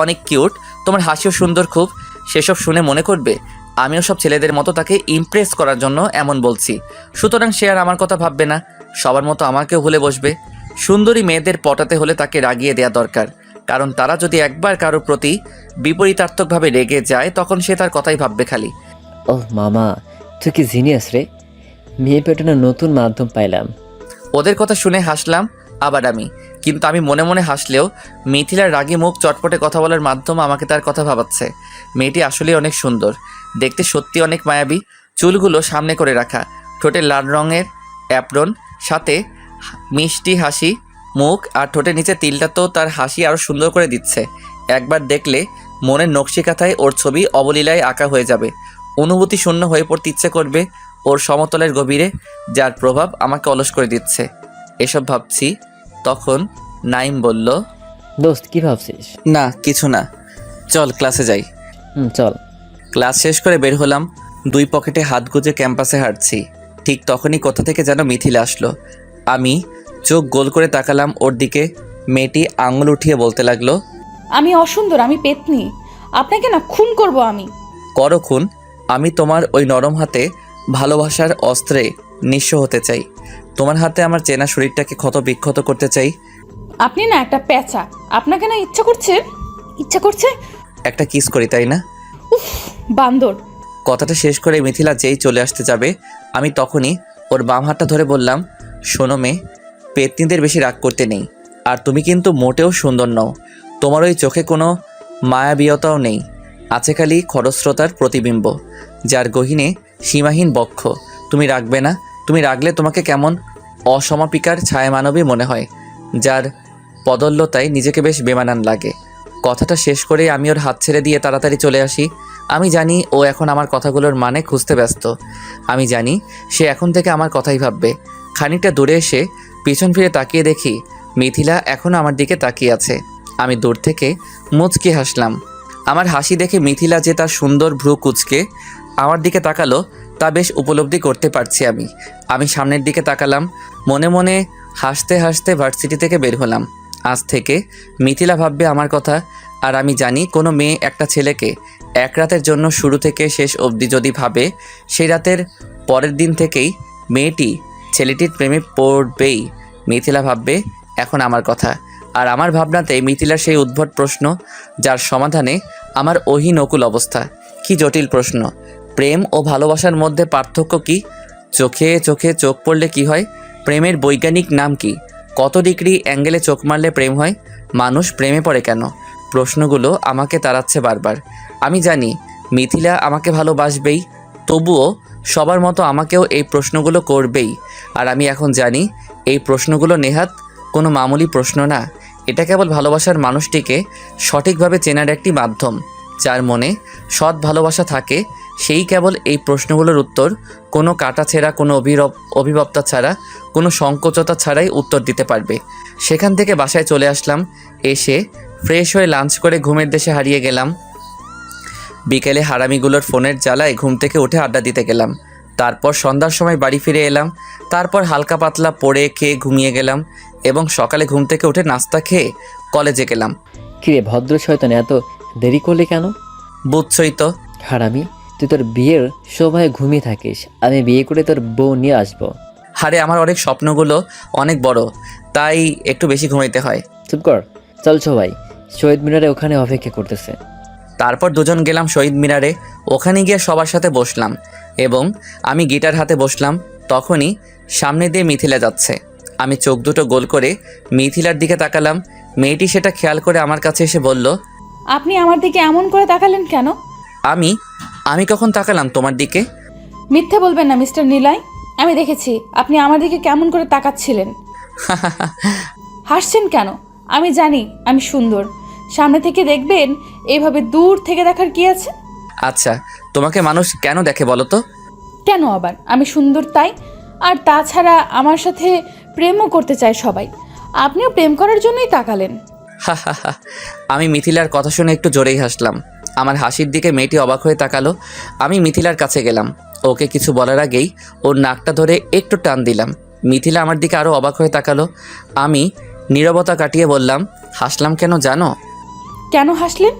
অনেক কিউট, তোমার হাসিও সুন্দর খুব, সেসব শুনে মনে করবে আমিও সব ছেলেদের মতো তাকে ইমপ্রেস করার জন্য এমন বলছি। সুতরাং সে আর আমার কথা ভাববে না, সবার মতো আমাকেও ভুলে বসবে। সুন্দরী মেয়েদের পটাতে হলে তাকে রাগিয়ে দেওয়া দরকার, কারণ তারা যদি একবার কারোর প্রতি বিপরীতার্থকভাবে রেগে যায় তখন সে তার কথাই ভাববে খালি। ও মামা, তুই কি জিনিয়াস রে। মেয়ে পেটানোর নতুন মাধ্যম পাইলাম। ওদের কথা শুনে হাসলাম আবার আমি, কিন্তু আমি মনে মনে হাসলেও মিথিলার রাগী মুখ চটপটে কথা বলার মাধ্যম আমাকে তার কথা ভাবাচ্ছে। মেয়েটি আসলেই অনেক সুন্দর, দেখতে সত্যি অনেক মায়াবী। চুলগুলো সামনে করে রাখা, ঠোঁটে লাল রঙের অ্যাপ্রন, সাথে মিষ্টি হাসি মুখ, আর ঠোঁটের নিচে তিলটা তো তার হাসি আরও সুন্দর করে দিচ্ছে। একবার দেখলে মনের নকশিকাথায় ওর ছবি অবলীলায় আঁকা হয়ে যাবে। অনুভূতি শূন্য হয়ে পড়তে ইচ্ছে করবে ওর সমতলের গভীরে, যার প্রভাব আমাকে অলস করে দিচ্ছে। এসব ভাবছি তখন নাইম বলল, দোস্ত কি ভাবছিস? না কিছু না, চল ক্লাসে যাই। চল। ক্লাস শেষ করে বের হলাম, দুই পকেটে হাত গুজে ক্যাম্পাসে হাঁটছি। ঠিক তখনই কোথা থেকে যেন মিথিলা আসলো। আমি চোখ গোল করে তাকালাম ওর দিকে। মেয়েটি আঙুল উঠিয়ে বলতে লাগলো, আমি অসুন্দর, আমি পেতনি, আপনাকে না খুন করব আমি। করো খুন, আমি তোমার ওই নরম হাতে ভালোবাসার অস্ত্রে নিঃস্ব হতে চাই। তোমার হাতে আমার চেনা শরীরটাকে ক্ষত বিক্ষত করতে চাই। আপনি না একটা পেঁচা, আপনাকে না ইচ্ছা করছে একটা কিস করি, তাই না? বান্দর। কথাটা শেষ করে মিথিলা যেই চলে আসতে যাবে আমি তখনই ওর বাম হাতটা ধরে বললাম, শোনো মেয়ে, পেতনিদের বেশি রাগ করতে নেই, আর তুমি কিন্তু মোটেও সুন্দর নও। তোমার ওই চোখে কোনো মায়াবীয়তাও নেই, আছে খালি খরস্রোতার প্রতিবিম্ব, যার গহীনে সীমাহীন বক্ষ। তুমি রাখবে না, তুমি রাখলে তোমাকে কেমন অসমাপিকার ছায়ামানবী মনে হয়, যার পদল্যতায় নিজেকে বেশ বেমানান লাগে। কথাটা শেষ করে আমি ওর হাত ছেড়ে দিয়ে তাড়াতাড়ি চলে আসি। আমি জানি ও এখন আমার কথাগুলোর মানে খুঁজতে ব্যস্ত। আমি জানি সে এখন থেকে আমার কথাই ভাববে। খানিকটা দূরে এসে পিছন ফিরে তাকিয়ে দেখি মিথিলা এখনও আমার দিকে তাকিয়ে আছে। আমি দূর থেকে মুচকি হাসলাম। আমার হাসি দেখে মিথিলা যে তার সুন্দর ভ্রু কুঁচকে আমার দিকে তাকালো তা বেশ উপলব্ধি করতে পারছি আমি। আমি সামনের দিকে তাকালাম, মনে মনে হাসতে হাসতে ভার্সিটি থেকে বের হলাম। আজ থেকে মিথিলা ভাববে আমার কথা। আর আমি জানি কোনো মেয়ে একটা ছেলেকে এক রাতের জন্য শুরু থেকে শেষ অবধি যদি ভাবে, সেই রাতের পরের দিন থেকেই মেয়েটি ছেলেটির প্রেমে পড়বেই। মিথিলা ভাববে এখন আমার কথা। আর আমার ভাবনাতে মিথিলার সেই উদ্ভট প্রশ্ন, যার সমাধানে আমার অহিনকুল অবস্থা। কি জটিল প্রশ্ন! প্রেম ও ভালোবাসার মধ্যে পার্থক্য কি? চোখে চোখে চোখ পড়লে কি হয়? প্রেমের বৈজ্ঞানিক নাম কি? কত ডিগ্রি অ্যাঙ্গেলে চোখ মারলে প্রেম হয়? মানুষ প্রেমে পড়ে কেন? প্রশ্নগুলো আমাকে তাড়াচ্ছে বারবার। আমি জানি মিথিলা আমাকে ভালোবাসবেই, তবুও সবার মতো আমাকেও এই প্রশ্নগুলো করবেই। আর আমি এখন জানি এই প্রশ্নগুলো নেহাত কোনো মামুলি প্রশ্ন না। এটা কেবল ভালোবাসার মানুষটিকে সঠিকভাবে চেনার একটি মাধ্যম। যার মনে সৎ ভালোবাসা থাকে সেই কেবল এই প্রশ্নগুলোর উত্তর কোনো কাটাছেঁড়া, কোনো অভিভাবতা ছাড়া, কোনো সংকোচতা ছাড়াই উত্তর দিতে পারবে। সেখান থেকে বাসায় চলে আসলাম। এসে ফ্রেশ হয়ে লাঞ্চ করে ঘুমের দেশে হারিয়ে গেলাম। বিকেলে হারামিগুলোর ফোনের জ্বালায় ঘুম থেকে উঠে আড্ডা দিতে গেলাম। তারপর সন্ধ্যার সময় বাড়ি ফিরে এলাম। তারপর হালকা পাতলা পড়ে খেয়ে ঘুমিয়ে গেলাম এবং সকালে ঘুম থেকে উঠে নাস্তা খেয়ে কলেজে গেলাম। কিরে ভদ্র শয়তান, এত দেরি করলি কেন? বুঝছই তো। হারামি, তুই তোর বিয়ের সময় ঘুমিয়ে থাকিস, আমি বিয়ে করে তোর বউ নিয়ে আসবো। আরে আমার অনেক স্বপ্নগুলো অনেক বড়, তাই একটু বেশি ঘুমাইতে হয়। চুপ কর, চল সবাই শহীদ মিনারে, ওখানে অপেক্ষা করতেছে। তারপর দুজন গেলাম শহীদ মিনারে। ওখানে গিয়ে সবার সাথে বসলাম এবং আমি গিটার হাতে বসলাম। তখনই সামনে দিয়ে মিথিলা যাচ্ছে। আমি চোখ দুটো গোল করে মিথিলার দিকে তাকালাম। মেয়েটি সেটা খেয়াল করে আমার কাছে এসে বলল, আপনি আমার দিকে এমন করে তাকালেন কেন? আমি কখন তাকালাম তোমার দিকে? মিথ্যে বলবেন না মিস্টার নিলয়, আমি দেখেছি আপনি আমার দিকে কেমন করে তাকাচ্ছিলেন। হাসছেন কেন? আমি জানি আমি সুন্দর, সামনে থেকে দেখবেন, এইভাবে দূর থেকে দেখার কি আছে? আচ্ছা, তোমাকে মানুষ কেন দেখে বলো তো? কেন আবার? আমি সুন্দর তাই। আর তাছাড়া আমার সাথে প্রেমও করতে চায় সবাই, আপনিও প্রেম করার জন্যই তাকালেন। আমি মিথিলার কথা শুনে একটু জোরেই হাসলাম। আমার হাসির দিকে মেয়েটি অবাক হয়ে তাকালো। আমি মিথিলার কাছে গেলাম। ওকে কিছু বলার আগেই ওর নাকটা ধরে একটু টান দিলাম। মিথিলা আমার দিকে আরও অবাক হয়ে তাকালো। আমি নীরবতা কাটিয়ে বললাম, হাসলাম কেন জানো? কেন হাসলেন?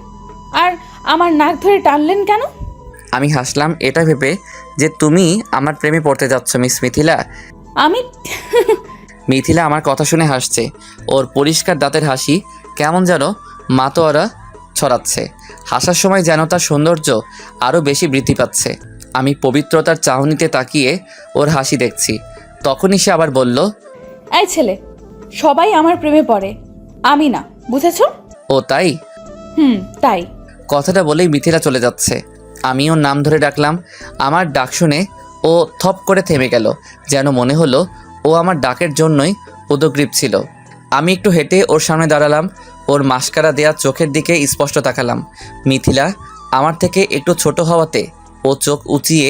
আর আমার নাক ধরে টানলেন কেন? আমি হাসলাম এটা ভেবে যে তুমি আমার প্রেমে পড়তে যাচ্ছ মিস মিথিলা। আমি মিথিলা আমার কথা শুনে হাসছে। ওর পরিষ্কার দাঁতের হাসি কেমন যেন মাতোয়ারা ছড়াচ্ছে। হাসার সময় যেন তার সৌন্দর্য আরও বেশি বৃদ্ধি পাচ্ছে। আমি পবিত্রতার চাহনিতে তাকিয়ে ওর হাসি দেখছি। তখনই সে আবার বলল, এই ছেলে, সবাই আমার প্রেমে পড়ে, আমি না, বুঝেছো? ও তাই? তাই। কথাটা বলেই মিথিলা চলে যাচ্ছে। আমি ওর নাম ধরে ডাকলাম। আমার ডাক শুনে ও থপ করে থেমে গেল, যেন মনে হলো ও আমার ডাকের জন্যই উদগ্রীব ছিল। আমি একটু হেঁটে ওর সামনে দাঁড়ালাম। ওর মাস্কারা দেয়া চোখের দিকে স্পষ্ট তাকালাম। মিথিলা আমার থেকে একটু ছোট হওয়াতে ও চোখ উঁচিয়ে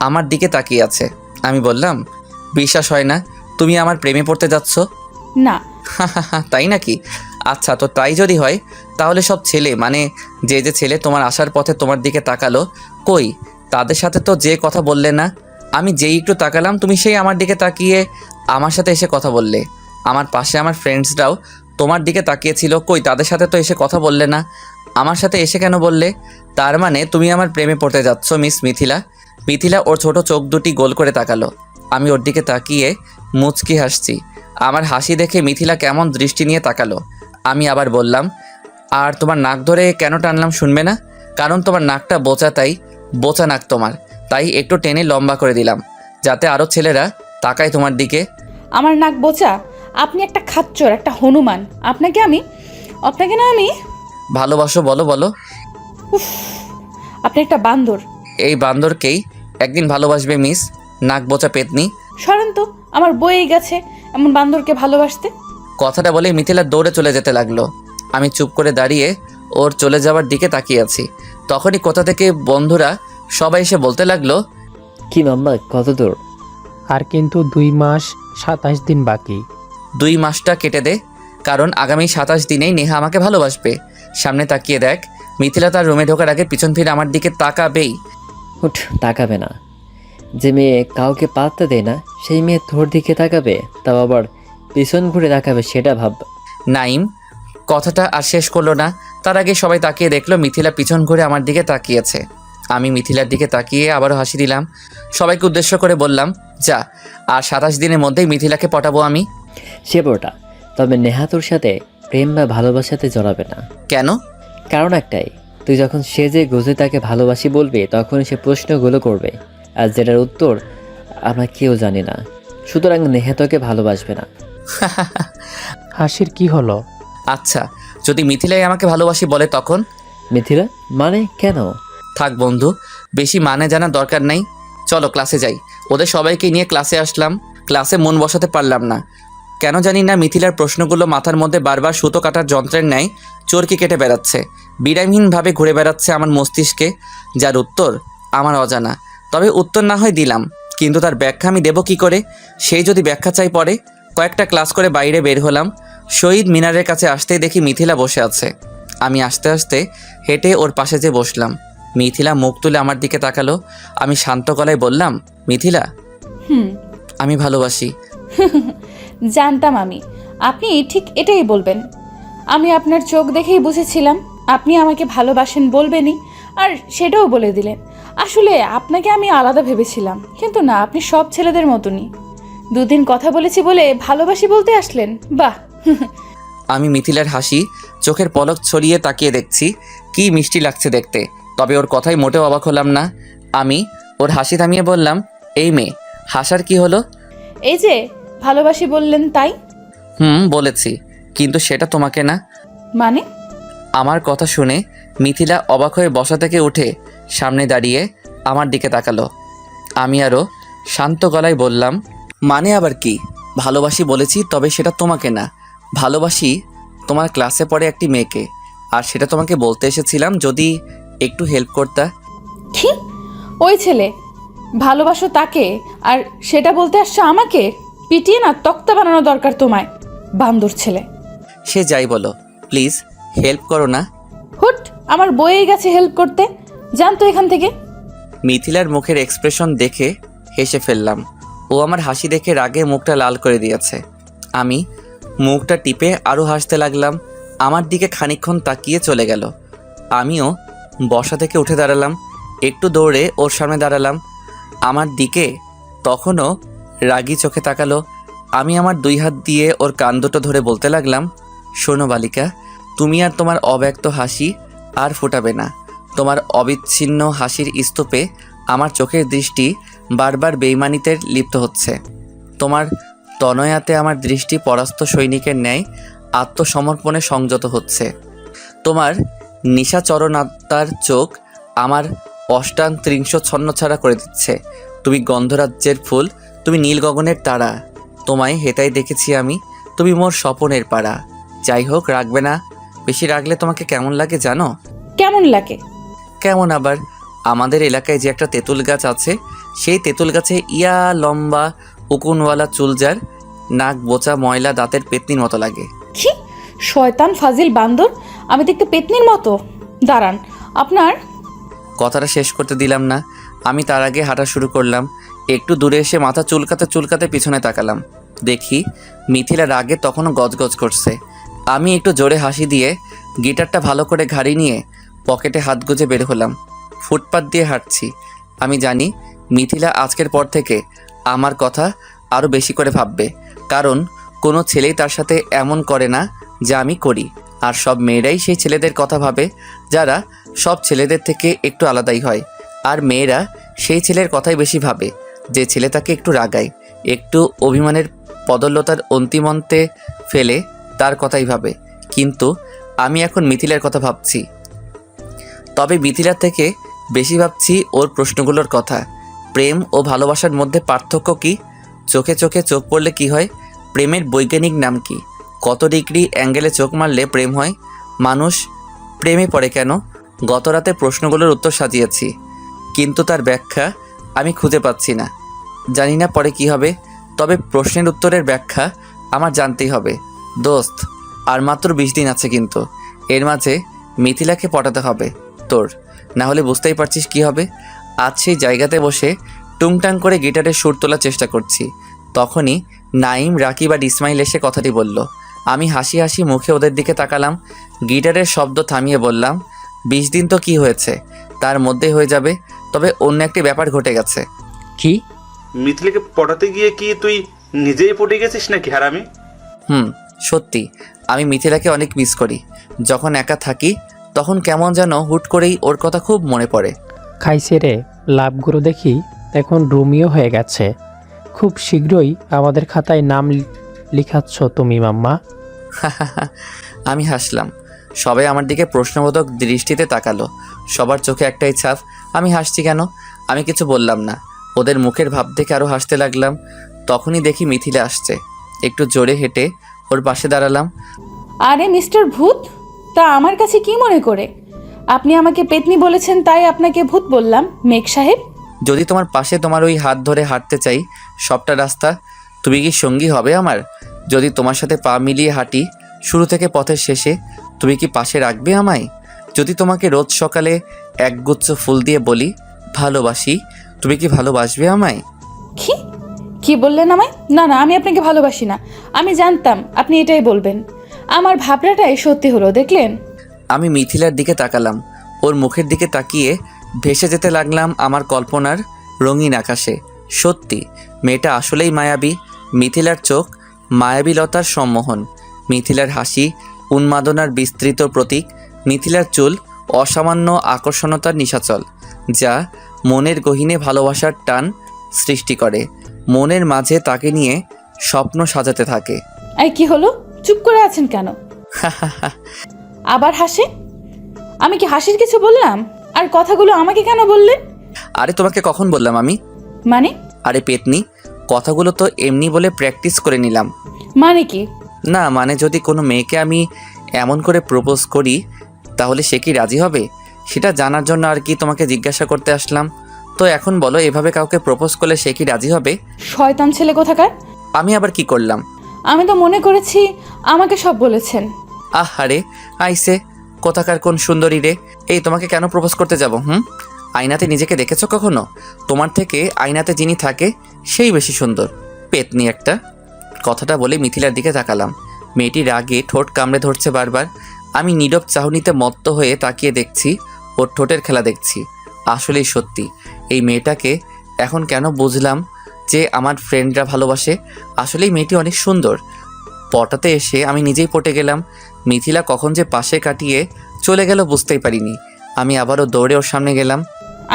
আমার দিকে তাকিয়ে আছে। আমি বললাম, বিশ্বাস হয় না তুমি আমার প্রেমে পড়তে যাচ্ছ? না। তাই নাকি? আচ্ছা, তো তাই যদি হয় তাহলে সব ছেলে, মানে যে যে ছেলে তোমার আসার পথে তোমার দিকে তাকালো, কই তাদের সাথে তো যে কথা বললে না? আমি যেই একটু তাকালাম তুমি সেই আমার দিকে তাকিয়ে আমার সাথে এসে কথা বললে। আমার পাশে আমার ফ্রেন্ডসরাও তোমার দিকে তাকিয়েছিল, কই তাদের সাথে তো এসে কথা বললে না? আমার সাথে এসে কেন বললে? তার মানে তুমি আমার প্রেমে পড়তে যাচ্ছ মিস মিথিলা। মিথিলা ওর ছোট চোখ দুটি গোল করে তাকালো। আমি ওর দিকে তাকিয়ে মুচকি হাসছি। আমার হাসি দেখে মিথিলা কেমন দৃষ্টি নিয়ে তাকালো। আমি আবার বললাম, আর তোমার নাক ধরে কেন টানলাম শুনবে না? কারণ তোমার নাকটা বোচা, তাই বোচা নাক তোমার, তাই একটু টেনে লম্বা করে দিলাম যাতে আরও ছেলেরা তাকায় তোমার দিকে। আমার নাক বোচা? আপনি একটা খাচ্চর, একটা হনুমান। আপনাকে না আমি ভালোবাসো? বলো বলো। আপনি একটা বান্দর। এই বান্দরকেই একদিন ভালোবাসবে মিস নাক বোচা পেতনি। সরেন তো, আমার বইয়েই গেছে এমন বান্দরকে ভালোবাসতে। কথাটা বলে মিথিলা দৌড়ে চলে যেতে লাগলো। আমি চুপ করে দাঁড়িয়ে ওর চলে যাওয়ার দিকে তাকিয়ে আছি। তখনই কোথা থেকে বন্ধুরা সবাই এসে বলতে লাগলো, কি মাম্মা, কত দূর? আর কিন্তু 2 মাস 27 দিন বাকি। 2 মাসটা কেটে দে, কারণ আগামী 27 দিনেই নেহা আমাকে ভালোবাসবে। সামনে তাকিয়ে দেখ। মিথিলা তার রুমে ঢোকার আগে পিছন ফিরে আমার দিকে তাকাবেই। উঠ, তাকাবে না। যে মেয়ে কাউকে পাত্তা দেয় না সেই মেয়ে তোর দিকে তাকাবে, তাও আবার পিছন ঘুরে তাকাবে, সেটা ভাব। নাইম কথাটা আর শেষ করলো না, তার আগে সবাই তাকিয়ে দেখলো মিথিলা পিছন ঘুরে আমার দিকে তাকিয়েছে। আমি মিথিলার দিকে তাকিয়ে আবারও হাসি দিলাম। সবাইকে উদ্দেশ্য করে বললাম, যা, আর 27 দিনের মধ্যেই মিথিলাকে পটাবো আমি। সে বড়টা, তবে নেহা তোর সাথে প্রেম বা ভালোবাসাতে জড়াবে না। কেন? কারণ একটাই, তুই যখন সে যে গুজে তাকে ভালোবাসি বলবে তখন সে প্রশ্নগুলো করবে, আর যেটার উত্তর আমরা কেউ জানি না। সুতরাং নেহা তোকে ভালোবাসবে না। হাসির কি হলো? আচ্ছা, যদি মিথিলাই আমাকে ভালোবাসি বলে তখন? মিথিলা মানে? কেন? থাক বন্ধু, বেশি মানে জানার দরকার নাই। চলো ক্লাসে যাই। ওদের সবাইকে নিয়ে ক্লাসে আসলাম। ক্লাসে মন বসাতে পারলাম না। কেন জানি না মিথিলার প্রশ্নগুলো মাথার মধ্যে বারবার সুতো কাটার যন্ত্রের ন্যায় চরকি কেটে বেড়াচ্ছে, বিরামহীনভাবে ঘুরে বেড়াচ্ছে আমার মস্তিষ্কে, যার উত্তর আমার অজানা। তবে উত্তর না হয় দিলাম, কিন্তু তার ব্যাখ্যা আমি দেবো কী করে? সেই যদি ব্যাখ্যা চাই পরে। কয়েকটা ক্লাস করে বাইরে বের হলাম। শহীদ মিনারের কাছে আসতেই দেখি মিথিলা বসে আছে। আমি আস্তে আস্তে হেঁটে ওর পাশে যেয়ে বসলাম। মিথিলা মুখ তুলে আমার দিকে তাকালো। আমি শান্ত গলায় বললাম, মিথিলা, আমি ভালোবাসি। জানতাম আপনি ঠিক এটাই বলবেন। আমি আপনার চোখ দেখেই বুঝেছিলাম আপনি আমাকে ভালোবাসেন বলবেনই, আর সেটাও বলে দিলেন। আসলে আপনাকে আমি আলাদা ভেবেছিলাম, কিন্তু না, আপনি সব ছেলেদের মতনই। 2 দিন কথা বলেছি বলে ভালোবাসি বলতে আসলেন, বাহ। আমি মিথিলার হাসি চোখের পলক ছড়িয়ে তাকিয়ে দেখছি, কি মিষ্টি লাগছে দেখতে। তবে ওর কথাই মোটেও অবাক হলাম না। আমি ওর হাসি থামিয়ে বললাম, এই মেয়ে, হাসার কি হলো? এই যে ভালোবাসি বললেন তাই। বলেছি, কিন্তু সেটা তোমাকে না। মানে? আমার কথা শুনে মিথিলা অবাক হয়ে বসা থেকে উঠে সামনে দাঁড়িয়ে আমার দিকে তাকালো। আমি আরও শান্ত গলায় বললাম, মানে আবার কি? ভালোবাসি বলেছি, তবে সেটা তোমাকে না। ভালোবাসি তোমার ক্লাসে পড়ে একটি মেয়েকে, আর সেটা তোমাকে বলতে এসেছিলাম যদি একটু হেল্প করতা। কি? ওই ছেলে ভালোবাসো তাকে, আর সেটা বলতে আসছো আমাকে? পিটিয়ে না তক্তা বানানো দরকার তোমায়, বান্দর ছেলে। সে যাই বলো, প্লিজ হেল্প করো না। হুট, আমার বইয়ে গেছে হেল্প করতে, জান তো এখান থেকে। মিথিলার মুখের এক্সপ্রেশন দেখে হেসে ফেললাম। ও আমার হাসি দেখে রাগে মুখটা লাল করে দিয়েছে। আমি মুখটা টিপে আরও হাসতে লাগলাম। আমার দিকে খানিকক্ষণ তাকিয়ে চলে গেল। আমিও বসা থেকে উঠে দাঁড়ালাম, একটু দৌড়ে ওর সামনে দাঁড়ালাম। আমার দিকে তখনও রাগী চোখে তাকালো। আমি আমার 2 হাত দিয়ে ওর কান দুটো ধরে বলতে লাগলাম, শোনো বালিকা, তুমি আর তোমার অব্যক্ত হাসি আর ফোটাবে না। তোমার অবিচ্ছিন্ন হাসির স্তূপে আমার চোখের দৃষ্টি বারবার বেইমানিতে লিপ্ত হচ্ছে। তোমার তনয়াতে আমার দৃষ্টি পরাস্ত সৈনিকের ন্যায় আত্মসমর্পণে সংযত হচ্ছে। তোমার নিশাচরণ আত্মার চোখ আমার অষ্টাত্রিংশ ছন্নছাড়া করে দিচ্ছে। তুমি গন্ধরাজ্যের ফুল, তুমি নীল গগনের তারা, তোমায় হেতাই দেখেছি আমি, তুমি মোর স্বপনের পাড়া। যাই হোক, রাখবে না। বেশি রাখলে তোমাকে কেমন লাগে জানো? কেমন লাগে? কেমন আবার, আমাদের এলাকায় যে একটা তেঁতুল গাছ আছে, সেই তেঁতুল গাছে ইয়া লম্বা উকুনওয়ালা চুল, যার নাক বোচা ময়লা দাঁতের পেতনির মতো লাগে। কি শয়তান ফাজিল বান্দর, আমি দেখতে পেতনির মতো? দাঁড়ান, আপনার কথাটা শেষ করতে দিলাম না, আমি তার আগে হাঁটা শুরু করলাম। একটু দূরে এসে মাথা চুলকাতে চুলকাতে পিছনে তাকালাম। দেখি মিথিলা রাগে তখনও গজগজ করছে। আমি একটু জোরে হাসি দিয়ে গিটারটা ভালো করে ঘাড়ি নিয়ে পকেটে হাত গুজে বের হলাম। ফুটপাত দিয়ে হাঁটছি। আমি জানি মিথিলা আজকের পর থেকে আমার কথা আরও বেশি করে ভাববে, কারণ কোনো ছেলেই তার সাথে এমন করে না যা আমি করি। আর সব মেয়েরাই সেই ছেলেদের কথা ভাবে যারা সব ছেলেদের থেকে একটু আলাদাই হয়। আর মেয়েরা সেই ছেলের কথাই বেশি ভাবে যে ছেলে তাকে একটু রাগায়, একটু অভিমানের পদল্যতার অন্তিমন্তে ফেলে তার কথাই ভাবে। কিন্তু আমি এখন মিথিলার কথা ভাবছি, তবে মিথিলার থেকে বেশি ভাবছি ওর প্রশ্নগুলোর কথা। প্রেম ও ভালোবাসার মধ্যে পার্থক্য কি? চোখে চোখে চোখ পড়লে কি হয়? প্রেমের বৈজ্ঞানিক নাম কি? কত ডিগ্রি অ্যাঙ্গেলে চোখ মারলে প্রেম হয়? মানুষ প্রেমে পড়ে কেন? গত রাতে প্রশ্নগুলোর উত্তর সাজিয়েছি, কিন্তু তার ব্যাখ্যা আমি খুঁজে পাচ্ছি না। জানি না পরে কি হবে, তবে প্রশ্নের উত্তরের ব্যাখ্যা আমার জানতেই হবে। দোস্ত, আর মাত্র 20 দিন আছে, কিন্তু এর মাঝে মিথিলাকে পটাতে হবে তোর, না হলে বুঝতেই পারছিস কি হবে। আজ সেই জায়গাতে বসে টুংটাং করে গিটারের সুর তোলার চেষ্টা করছি, তখনই নাইম, রাকিব আর ইসমাইল এসে কথাটি বলল। আমি হাসি হাসি মুখে ওদের দিকে তাকালাম, গিটারের শব্দ থামিয়ে বললাম, 20 দিন তো কি হয়েছে, তার মধ্যে হয়ে যাবে। তবে অন্য একটি ব্যাপার ঘটে গেছে। কি? মিথিলাকে পটাতে গিয়ে কি তুই নিজেই পটে গেছিস নাকি হারামি? সত্যি আমি মিথিলাকে অনেক মিস করি। যখন একা থাকি তখন কেমন যেন হুট করেই ওর কথা খুব মনে পড়ে। খাইছে রে, লাভগুলো দেখি এখন রোমিও হয়ে গেছে। খুব শীঘ্রই আমাদের খাতায় নাম লিখাচ্ছ তুমি মাম্মা। আমি হাসলাম। সবাই আমার দিকে প্রশ্নবোধক দৃষ্টিতে তাকালো। সবার চোখে একটাই ছাপ, আমি হাসছি কেন? আমি কিছু বললাম না। ওদের মুখের ভাব দেখে আরও হাসতে লাগলাম। তখনই দেখি মিথিলা আসছে। একটু জোরে হেঁটে ওর পাশে দাঁড়ালাম। আরে মিস্টার ভূত, তা আমার কাছে কি মনে করে? আপনি আমাকে পেতনি বলেছেন তাই আপনাকে ভূত বললাম মেঘ সাহেব। যদি তোমার পাশে তোমার ওই হাত ধরে হাঁটতে চাই সবটা রাস্তা, তুমি কি সঙ্গী হবে আমার? যদি তোমার সাথে পা মিলিয়ে হাঁটি শুরু থেকে পথের শেষে, তুমি কি পাশে রাখবে আমায়? যদি তোমাকে রোজ সকালে একগুচ্ছ ফুল দিয়ে বলি ভালোবাসি, তুমি কি ভালোবাসবে আমায়? কি বললেন আমায়? না না, আমি আপনাকে ভালোবাসি না। আমি জানতাম আপনি এটাই বলবেন। আমার ভাবনাটাই সত্যি হলো, দেখলেন? আমি মিথিলার দিকে তাকালাম। ওর মুখের দিকে তাকিয়ে ভেসে যেতে লাগলাম আমার কল্পনার রঙিন আকাশে। সত্যি মেয়েটা আসলেই মায়াবী। মিথিলার চোখ মায়াবীলতার সম্মোহন, মিথিলার হাসি উন্মাদনার বিস্তৃত প্রতীক, মিথিলার চুল অসামান্য আকর্ষণতার নিশাচল, যা মনের গহীনে ভালোবাসার টান সৃষ্টি করে, মনের মাঝে তাকে নিয়ে স্বপ্ন সাজাতে থাকে। এই কি হলো, চুপ করে আছেন কেন? আবার হাসে? আমি কি হাসির কিছু বললাম? আর কথাগুলো আমাকে কেন বললেন? আরে তোমাকে কখন বললাম আমি? মানে? আরে পেতনি, কথাগুলো তো এমনি বলে প্র্যাকটিস করে নিলাম। মানে কি? না মানে, যদি কোনো মেয়েকে আমি এমন করে প্রপোজ করি তাহলে সে কি রাজি হবে সেটা জানার জন্য আর কি তোমাকে জিজ্ঞাসা করতে আসলাম। তো এখন বলো, এভাবে কাউকে প্রপোজ করলে সে কি রাজি হবে? শয়তান ছেলে কোথাকার! আমি আবার কি করলাম? আমি তো মনে করেছি আমাকে সব বলেছেন। আরে আইসে কোথাকার কোন সুন্দরী রে! এই তোমাকে কেন প্রপোজ করতে যাব? আয়নাতে নিজেকে দেখেছো কখনো? তোমার থেকে আয়নাতে যিনি থাকে সেই বেশি সুন্দর। পেতনি একটা। কথাটা বলে মিথিলার দিকে তাকালাম। মেয়েটি রাগে ঠোঁট কামড়ে ধরছে বারবার। আমি নীরব চাহনিতে মত্ত হয়ে তাকিয়ে দেখছি, ওর ঠোঁটের খেলা দেখছি। আসলেই সত্যি এই মেয়েটাকে এখন কেন বুঝলাম যে আমার ফ্রেন্ডরা ভালোবাসে। আসলেই মেয়েটি অনেক সুন্দর। পটাতে এসে আমি নিজেই পটে গেলাম। মিথিলা কখন যে পাশে কাটিয়ে চলে গেল বুঝতেই পারিনি। আমি আবারও দৌড়ে ওর সামনে গেলাম।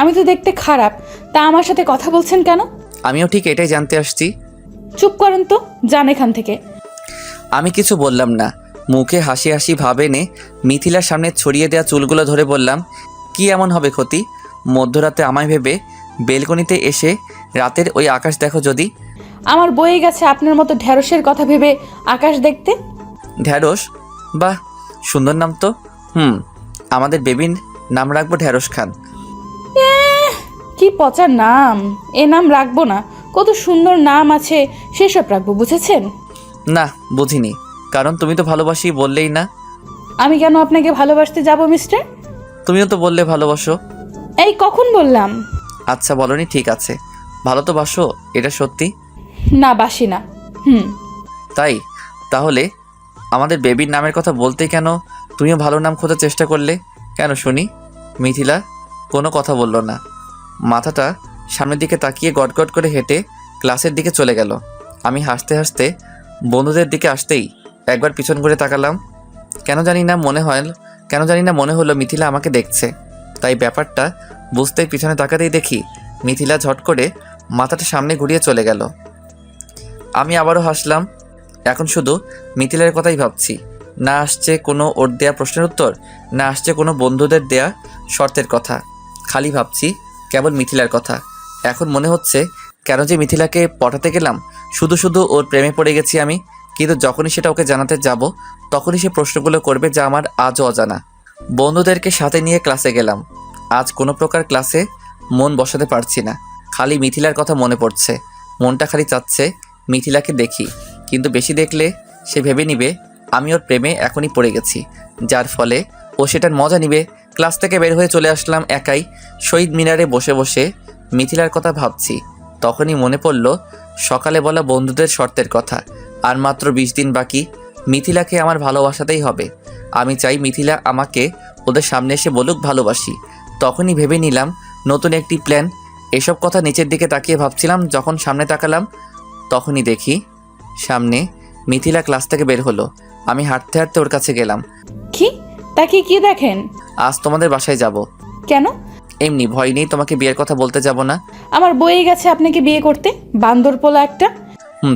আমি তো দেখতে খারাপ, তা আমার সাথে কথা বলছেন কেন? আমিও ঠিক এটাই জানতে আসছি। চুপ করেন তো, যান এখান থেকে। আমি কিছু বললাম না, মুখে হাসি হাসি ভাব এনে মিথিলার সামনে ছড়িয়ে দেওয়া চুলগুলো ধরে বললাম, কি এমন হবে ক্ষতি? মধ্যরাতে আমায় ভেবে বেলকনিতে এসে রাতের ওই আকাশ দেখো যদি। আমার বয়ে গেছে আপনার মতো ঢ্যাঁড়সের কথা ভেবে আকাশ দেখতে। ঢ্যাঁড়স? বাহ, সুন্দর নাম তো। আমাদের বেবির নাম রাখবো ঢ্যাঁড়স খান। কি পচার নাম! এ নাম রাখবো না, কত সুন্দর নাম আছে সেসব রাখবো, বুঝেছেন? না, বুঝিনি, কারণ তুমি তো ভালোবাসি বললেই না। আমি কেন আপনাকে ভালোবাসতে যাব মিস্টার? তুমিও তো বললে ভালোবাসো। এই কখন বললাম? আচ্ছা বলনি, ঠিক আছে। ভালো তো বাসো, এটা সত্যি? না, বাসি না। তাই? তাহলে আমাদের বেবির নামের কথা বলতে কেন তুমিও ভালো নাম খোঁজার চেষ্টা করলে কেন শুনি? মিথিলা কোনো কথা বলল না, মাথাটা সামনের দিকে তাকিয়ে গটগট করে হেঁটে ক্লাসের দিকে চলে গেল। আমি হাসতে হাসতে বন্ধুদের দিকে আসতেই একবার পিছন ঘুরে তাকালাম। কেন জানি না মনে হলো মিথিলা আমাকে দেখছে। তাই ব্যাপারটা বুঝতেই পিছনে তাকাতেই দেখি মিথিলা ঝট করে মাথাটা সামনে ঘুরিয়ে চলে গেল। আমি আবারও হাসলাম। এখন শুধু মিথিলার কথাই ভাবছি। না আসছে কোনো ওর দেয়া প্রশ্নের উত্তর, না আসছে কোনো বন্ধুদের দেয়া শর্তের কথা। খালি ভাবছি কেবল মিথিলার কথা। এখন মনে হচ্ছে কেন যে মিথিলাকে পটাতে গেলাম, শুধু শুধু ওর প্রেমে পড়ে গেছি আমি। কিন্তু যখনই সেটা ওকে জানাতে যাব তখনই সে প্রশ্নগুলো করবে যা আমার আজও অজানা। বন্ধুদেরকে সাথে নিয়ে ক্লাসে গেলাম। আজ কোনো প্রকার ক্লাসে মন বসাতে পারছি না, খালি মিথিলার কথা মনে পড়ছে। মনটা খালি চাচ্ছে মিথিলাকে দেখি, কিন্তু বেশি দেখলে সে ভেবে নিবে আমি ওর প্রেমে এখনই পড়ে গেছি, যার ফলে ও সেটার মজা নিবে। ক্লাস থেকে বের হয়ে চলে আসলাম একাই। শহীদ মিনারে বসে বসে মিথিলার কথা ভাবছি। তখনই মনে পড়ল সকালে বলা বন্ধুদের শর্তের কথা। আর মাত্র 20 দিন বাকি, মিথিলাকে আমার ভালোবাসাতেই হবে। আমি চাই মিথিলা আমাকে ওদের সামনে এসে বলুক ভালোবাসি। তখনই ভেবে নিলাম নতুন একটি প্ল্যান। এসব কথা নিচের দিকে তাকিয়ে ভাবছিলাম, যখন সামনে তাকালাম তখনই দেখি সামনে মিথিলা ক্লাস থেকে বের হলো। আমি হাঁটতে হাঁটতে ওর কাছে গেলাম। কি তাকে কি দেখেন? আজ তোমাদের বাসায় যাব। কেন? এমনি, ভয় নেই, তোমাকে বিয়ের কথা বলতে যাব না। আমার বয়ে গেছে আপনাকে বিয়ে করতে, বান্দর পোলা একটা।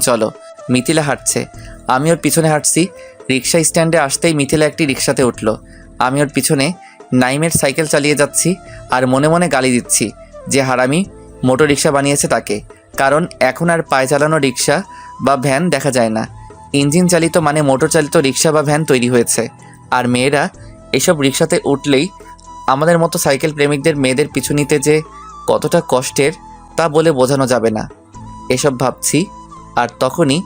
চলো। মিথিলা হাঁটছে, আমি ওর পিছনে হাঁটছি। রিক্সা স্ট্যান্ডে আসতেই মিথিলা একটি রিক্সাতে উঠলো। আমি ওর পিছনে নাইমের সাইকেল চালিয়ে যাচ্ছি আর মনে মনে গালি দিচ্ছি যে হারামি মোটর রিক্সা বানিয়েছে তাকে। কারণ এখন আর পায়ে চালানো রিক্সা বা ভ্যান দেখা যায় না, ইঞ্জিন চালিত মানে মোটর চালিত রিক্সা বা ভ্যান তৈরি হয়েছে। আর মেয়েরা এসব রিক্সাতে উঠলেই আমাদের মতো সাইকেল প্রেমিকদের মেয়েদের পিছু নিতে যে কতটা কষ্টের তা বলে বোঝানো যাবে না। এসব ভাবছি আর তখনই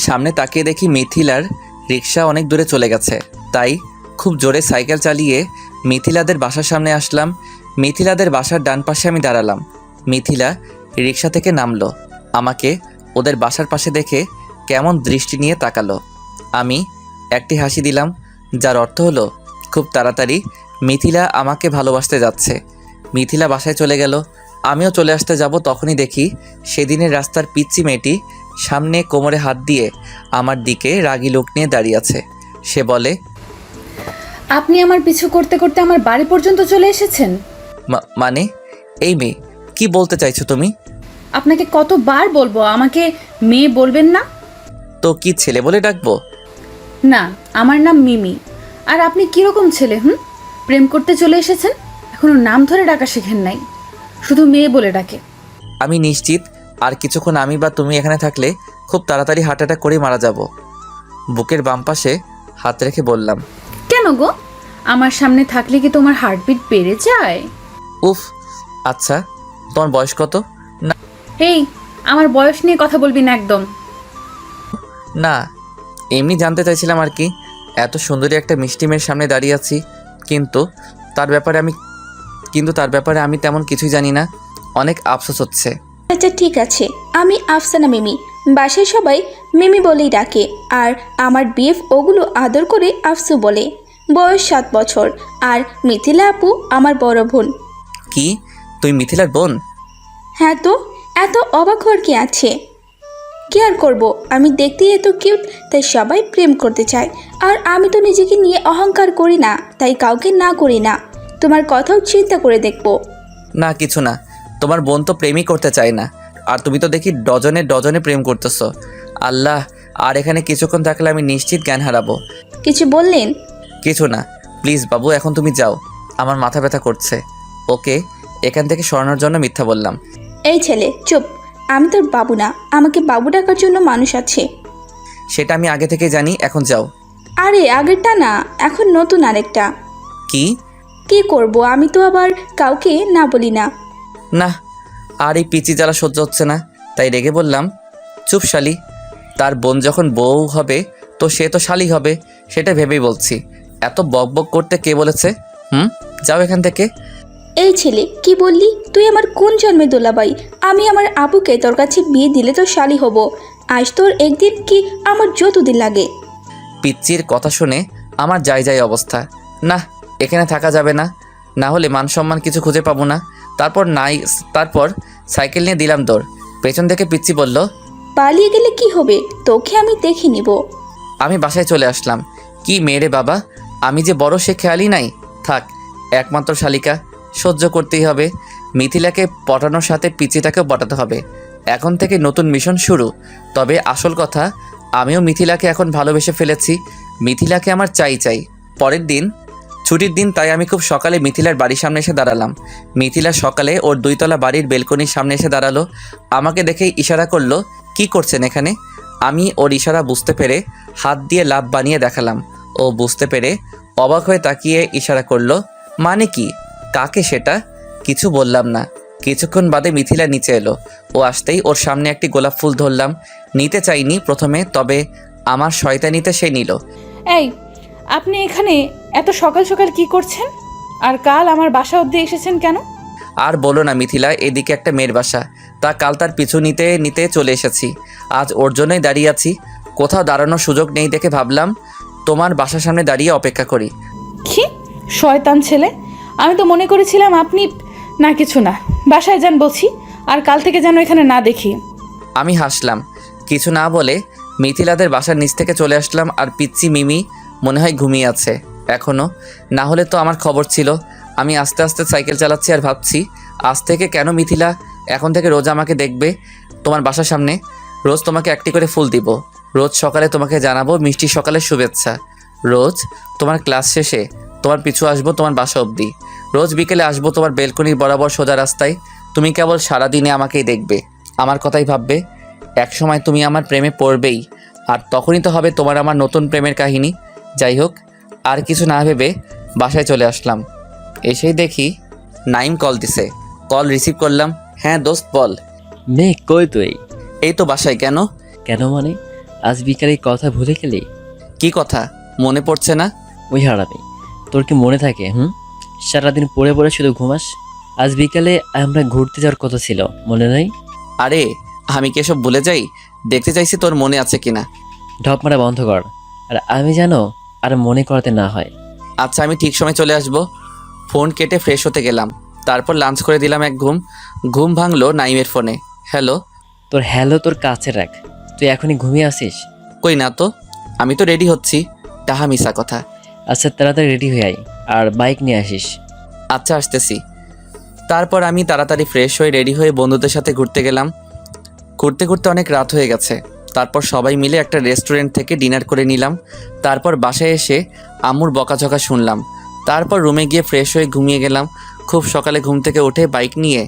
সামনে তাকিয়ে দেখি মিথিলার রিক্সা অনেক দূরে চলে গেছে। তাই খুব জোরে সাইকেল চালিয়ে মিথিলাদের বাসার সামনে আসলাম। মিথিলাদের বাসার ডান পাশে আমি দাঁড়ালাম। মিথিলা রিক্সা থেকে নামলো, আমাকে ওদের বাসার পাশে দেখে কেমন দৃষ্টি নিয়ে তাকালো। আমি একটি হাসি দিলাম, যার অর্থ হলো খুব তাড়াতাড়ি মিথিলা আমাকে ভালোবাসতে যাচ্ছে। মিথিলা বাসায় চলে গেল, আমিও চলে আসতে যাব। তখনই দেখি সেদিনের রাস্তার পিচ্চি মেয়েটি সামনে কোমরে হাত দিয়ে আমার দিকে রাগী লোক নিয়ে দাঁড়িয়ে আছে। সে বলে, আপনি আমার পিছু করতে করতে আমার বাড়ি পর্যন্ত চলে এসেছেন? মানে? এই মেয়ে, কি বলতে চাইছো তুমি? আপনাকে কতবার বলবো আমাকে মেয়ে বলবেন না? তো কি ছেলে বলে ডাকবো? না, আমার নাম মিমি। আর আপনি কিরকম ছেলে? প্রেম করতে চলে এসেছেন, এখনো নাম ধরে ডাকা শেখেন নাই, শুধু মেয়ে বলে ডাকে। আমি নিশ্চিত আর কিছুক্ষণ আমি বা তুমি এখানে থাকলে খুব তাড়াতাড়ি হার্ট অ্যাটাক করে মারা যাব। বুকের বাম পাশে হাত রেখে বললাম। কেন গো? আমার সামনে থাকলে কি তোমার হার্টবিট বেড়ে যায়? উফ, আচ্ছা তোমার বয়স কত? এই, আমার বয়স নিয়ে কথা বলবি না একদম। না, এমনি জানতে চাইছিলাম আর কি। এত সুন্দরী একটা মিষ্টি মেয়ের সামনে দাঁড়িয়ে আছি, কিন্তু তার ব্যাপারে আমি তেমন কিছুই জানি না। অনেক আফসোস হচ্ছে। আচ্ছা ঠিক আছে, আমি আফসানা মিমি, বাসায় সবাই মিমি বলেই ডাকে, আর আমার বিএফ ওগুলো আদর করে আফসু বলে। বয়স 7 বছর, আর মিথিলা আপু আমার বড় বোন। কি তুই মিথিলার বোন? হ্যাঁ তো, এত অবাক হওয়ার কি আছে? কি আর করবো, আমি দেখতেই এত কিউট, তাই সবাই প্রেম করতে চায়। আর আমি তো নিজেকে নিয়ে অহংকার করি না, তাই কাউকে না করি না। তোমার কথাও চিন্তা করে দেখবো। না কিছু না, তোমার বোন তো প্রেমই করতে চায় না, আর তুমি তো দেখি ডজনে ডজনে প্রেম করতেছো। আল্লাহ, আর এখানে কিছুক্ষণ থাকলে আমি নিশ্চিত জ্ঞান হারাবো। কিছু বললেন? কিছু না, প্লিজ বাবু এখন তুমি যাও, আমার মাথা ব্যথা করছে। ওকে, এখান থেকে সরানোর জন্য মিথ্যা বললাম। এই ছেলে চুপ, আমি তোর বাবু না, আমাকে বাবু ডাকার জন্য মানুষ আছে। সেটা আমি আগে থেকে জানি, এখন যাও। আরে আগেরটা না, এখন নতুন আরেকটা। কি? কি করব, আমি তো আবার কাউকে না বলি না। না, আর এই পিচি জ্বালা সহ্য হচ্ছে না, তাই রেগে বললাম, চুপ শালি। তার বোন যখন বউ হবে তো সে তো শালি হবে, সেটা ভেবেই বলছি। এত বক বক করতে কে বলেছে? যাও এখান থেকে। এই ছেলে কি বললি? তুই আমার কোন জন্মে দোলাবাই? আমি আমার আপুকে তোর কাছে বিয়ে দিলে তো শালি হব। আজ তোর একদিন কি আমার যতদিন লাগে। পিচ্চির কথা শুনে আমার যাই যাই অবস্থা। না, এখানে থাকা যাবে না, না হলে মান সম্মান কিছু খুঁজে পাবো না। তারপর সাইকেল নিয়ে দিলাম দৌড়। পেছন থেকে পিচ্চি বলল, পালিয়ে গেলে কি হবে, তোকে আমি দেখে নিব। আমি বাসায় চলে আসলাম। কি মেয়েরে বাবা, আমি যে বড় সে খেয়ালই নাই। থাক, একমাত্র শালিকা, সহ্য করতেই হবে। মিথিলাকে পটানোর সাথে পিচিটাকেও পটাতে হবে। এখন থেকে নতুন মিশন শুরু। তবে আসল কথা, আমিও মিথিলাকে এখন ভালোবেসে ফেলেছি। মিথিলাকে আমার চাই। পরের দিন ছুটির দিন, তাই আমি খুব সকালে মিথিলার বাড়ির সামনে এসে দাঁড়ালাম। মিথিলা সকালে ওর 2 তলা বাড়ির বেলকনির সামনে এসে দাঁড়ালো। আমাকে দেখেই ইশারা করলো, কি করছেন এখানে? আমি ওর ইশারা বুঝতে পেরে হাত দিয়ে লাভ বানিয়ে দেখালাম। ও বুঝতে পেরে অবাক হয়ে তাকিয়ে ইশারা করলো। মানে কি? কাকে সেটা? কিছু বললাম না। কিছুক্ষণ বাদে মিথিলা নিচে এলো। ও আসতেই ওর সামনে একটি গোলাপ ফুল ধরলাম। নিতে চাইনি প্রথমে, তবে আমার শয়তানিতে সে নিল। এই, আপনি এখানে এত সকাল সকাল কি করছেন? আর কাল আমার বাসা অবধি এসেছেন কেন? আর বলো না মিথিলা, এদিকে একটা মেয়ের বাসা, তা কাল তার পিছু নিতে নিতে চলে এসেছি। আজ ওর জন্যই দাঁড়িয়ে আছি। কোথাও দাঁড়ানোর সুযোগ নেই দেখে ভাবলাম তোমার বাসার সামনে দাঁড়িয়ে অপেক্ষা করি। কি শয়তান ছেলে, আমি তো মনে করেছিলাম আপনি না। কিছু না, বাসায় যান বলছি, আর কাল থেকে যেন এখানে না দেখি। আমি হাসলাম, কিছু না বলে মিথিলাদের বাসার নিচ থেকে চলে আসলাম। আর পিচ্চি মিমি মনে হয় ঘুমিয়ে আছে এখনও, না হলে তো আমার খবর ছিল। আমি আস্তে আস্তে সাইকেল চালাচ্ছি আর ভাবছি, আজ থেকে কেন মিথিলা এখন থেকে রোজ আমাকে দেখবে তোমার বাসার সামনে। রোজ তোমাকে একটি করে ফুল দিব, রোজ সকালে তোমাকে জানাবো মিষ্টি সকালের শুভেচ্ছা, রোজ তোমার ক্লাস শেষে তোমার পিছু আসবো তোমার বাসা অবধি, রোজ বিকেলে আসবো তোমার বেলকনির বরাবর সোজা রাস্তায়। তুমি কেবল সারাদিনে আমাকেই দেখবে, আমার কথাই ভাববে। একসময় তুমি আমার প্রেমে পড়বেই, আর তখনই তো হবে তোমার আমার নতুন প্রেমের কাহিনী। যাই হোক, আর কিছু না ভেবে বাসায় চলে আসলাম। এসেই দেখি নাইম কল দিছে। কল রিসিভ করলাম। হ্যাঁ দোস্ত বল। মেয়ে কই তুই? এই তো বাসায়। কেন? কেন মানে, আজ বিকালে কথা ভুলে গেলি? কি কথা মনে পড়ছে না? ওই হারামি, তোর কি মনে থাকে? সারাদিন পড়ে পড়ে শুধু ঘুমাস। আজ বিকালে আমরা ঘুরতে যাওয়ার কথা ছিল, মনে নাই? আরে আমি কি এসব ভুলে যাই? দেখতে চাইছি তোর মনে আছে কিনা। ঢপ মারা বন্ধ কর, আর আমি জানো আর মনে করাতে না হয়। আচ্ছা, আমি ঠিক সময় চলে আসবো। ফোন কেটে ফ্রেশ হতে গেলাম, তারপর লাঞ্চ করে দিলাম এক ঘুম ভাঙলো নাইমের ফোনে। হ্যালো। তোর হ্যালো তোর কাছে রাখ, তুই এখনই ঘুমিয়ে আসিস? কই না তো, আমি তো রেডি হচ্ছি। তাহা মিশা কথা। আচ্ছা তাড়াতাড়ি রেডি হয়ে আয়, আর বাইক নিয়ে আসিস। আচ্ছা আসতেছি। তারপর আমি তাড়াতাড়ি ফ্রেশ হয়ে রেডি হয়ে বন্ধুদের সাথে ঘুরতে গেলাম। ঘুরতে ঘুরতে অনেক রাত হয়ে গেছে। তারপর সবাই মিলে একটা রেস্টুরেন্ট থেকে ডিনার করে নিলাম। তারপর বাসায় এসে আম্মুর বকাঝকা শুনলাম। তারপর রুমে গিয়ে ফ্রেশ হয়ে ঘুমিয়ে গেলাম। খুব সকালে ঘুম থেকে উঠে বাইক নিয়ে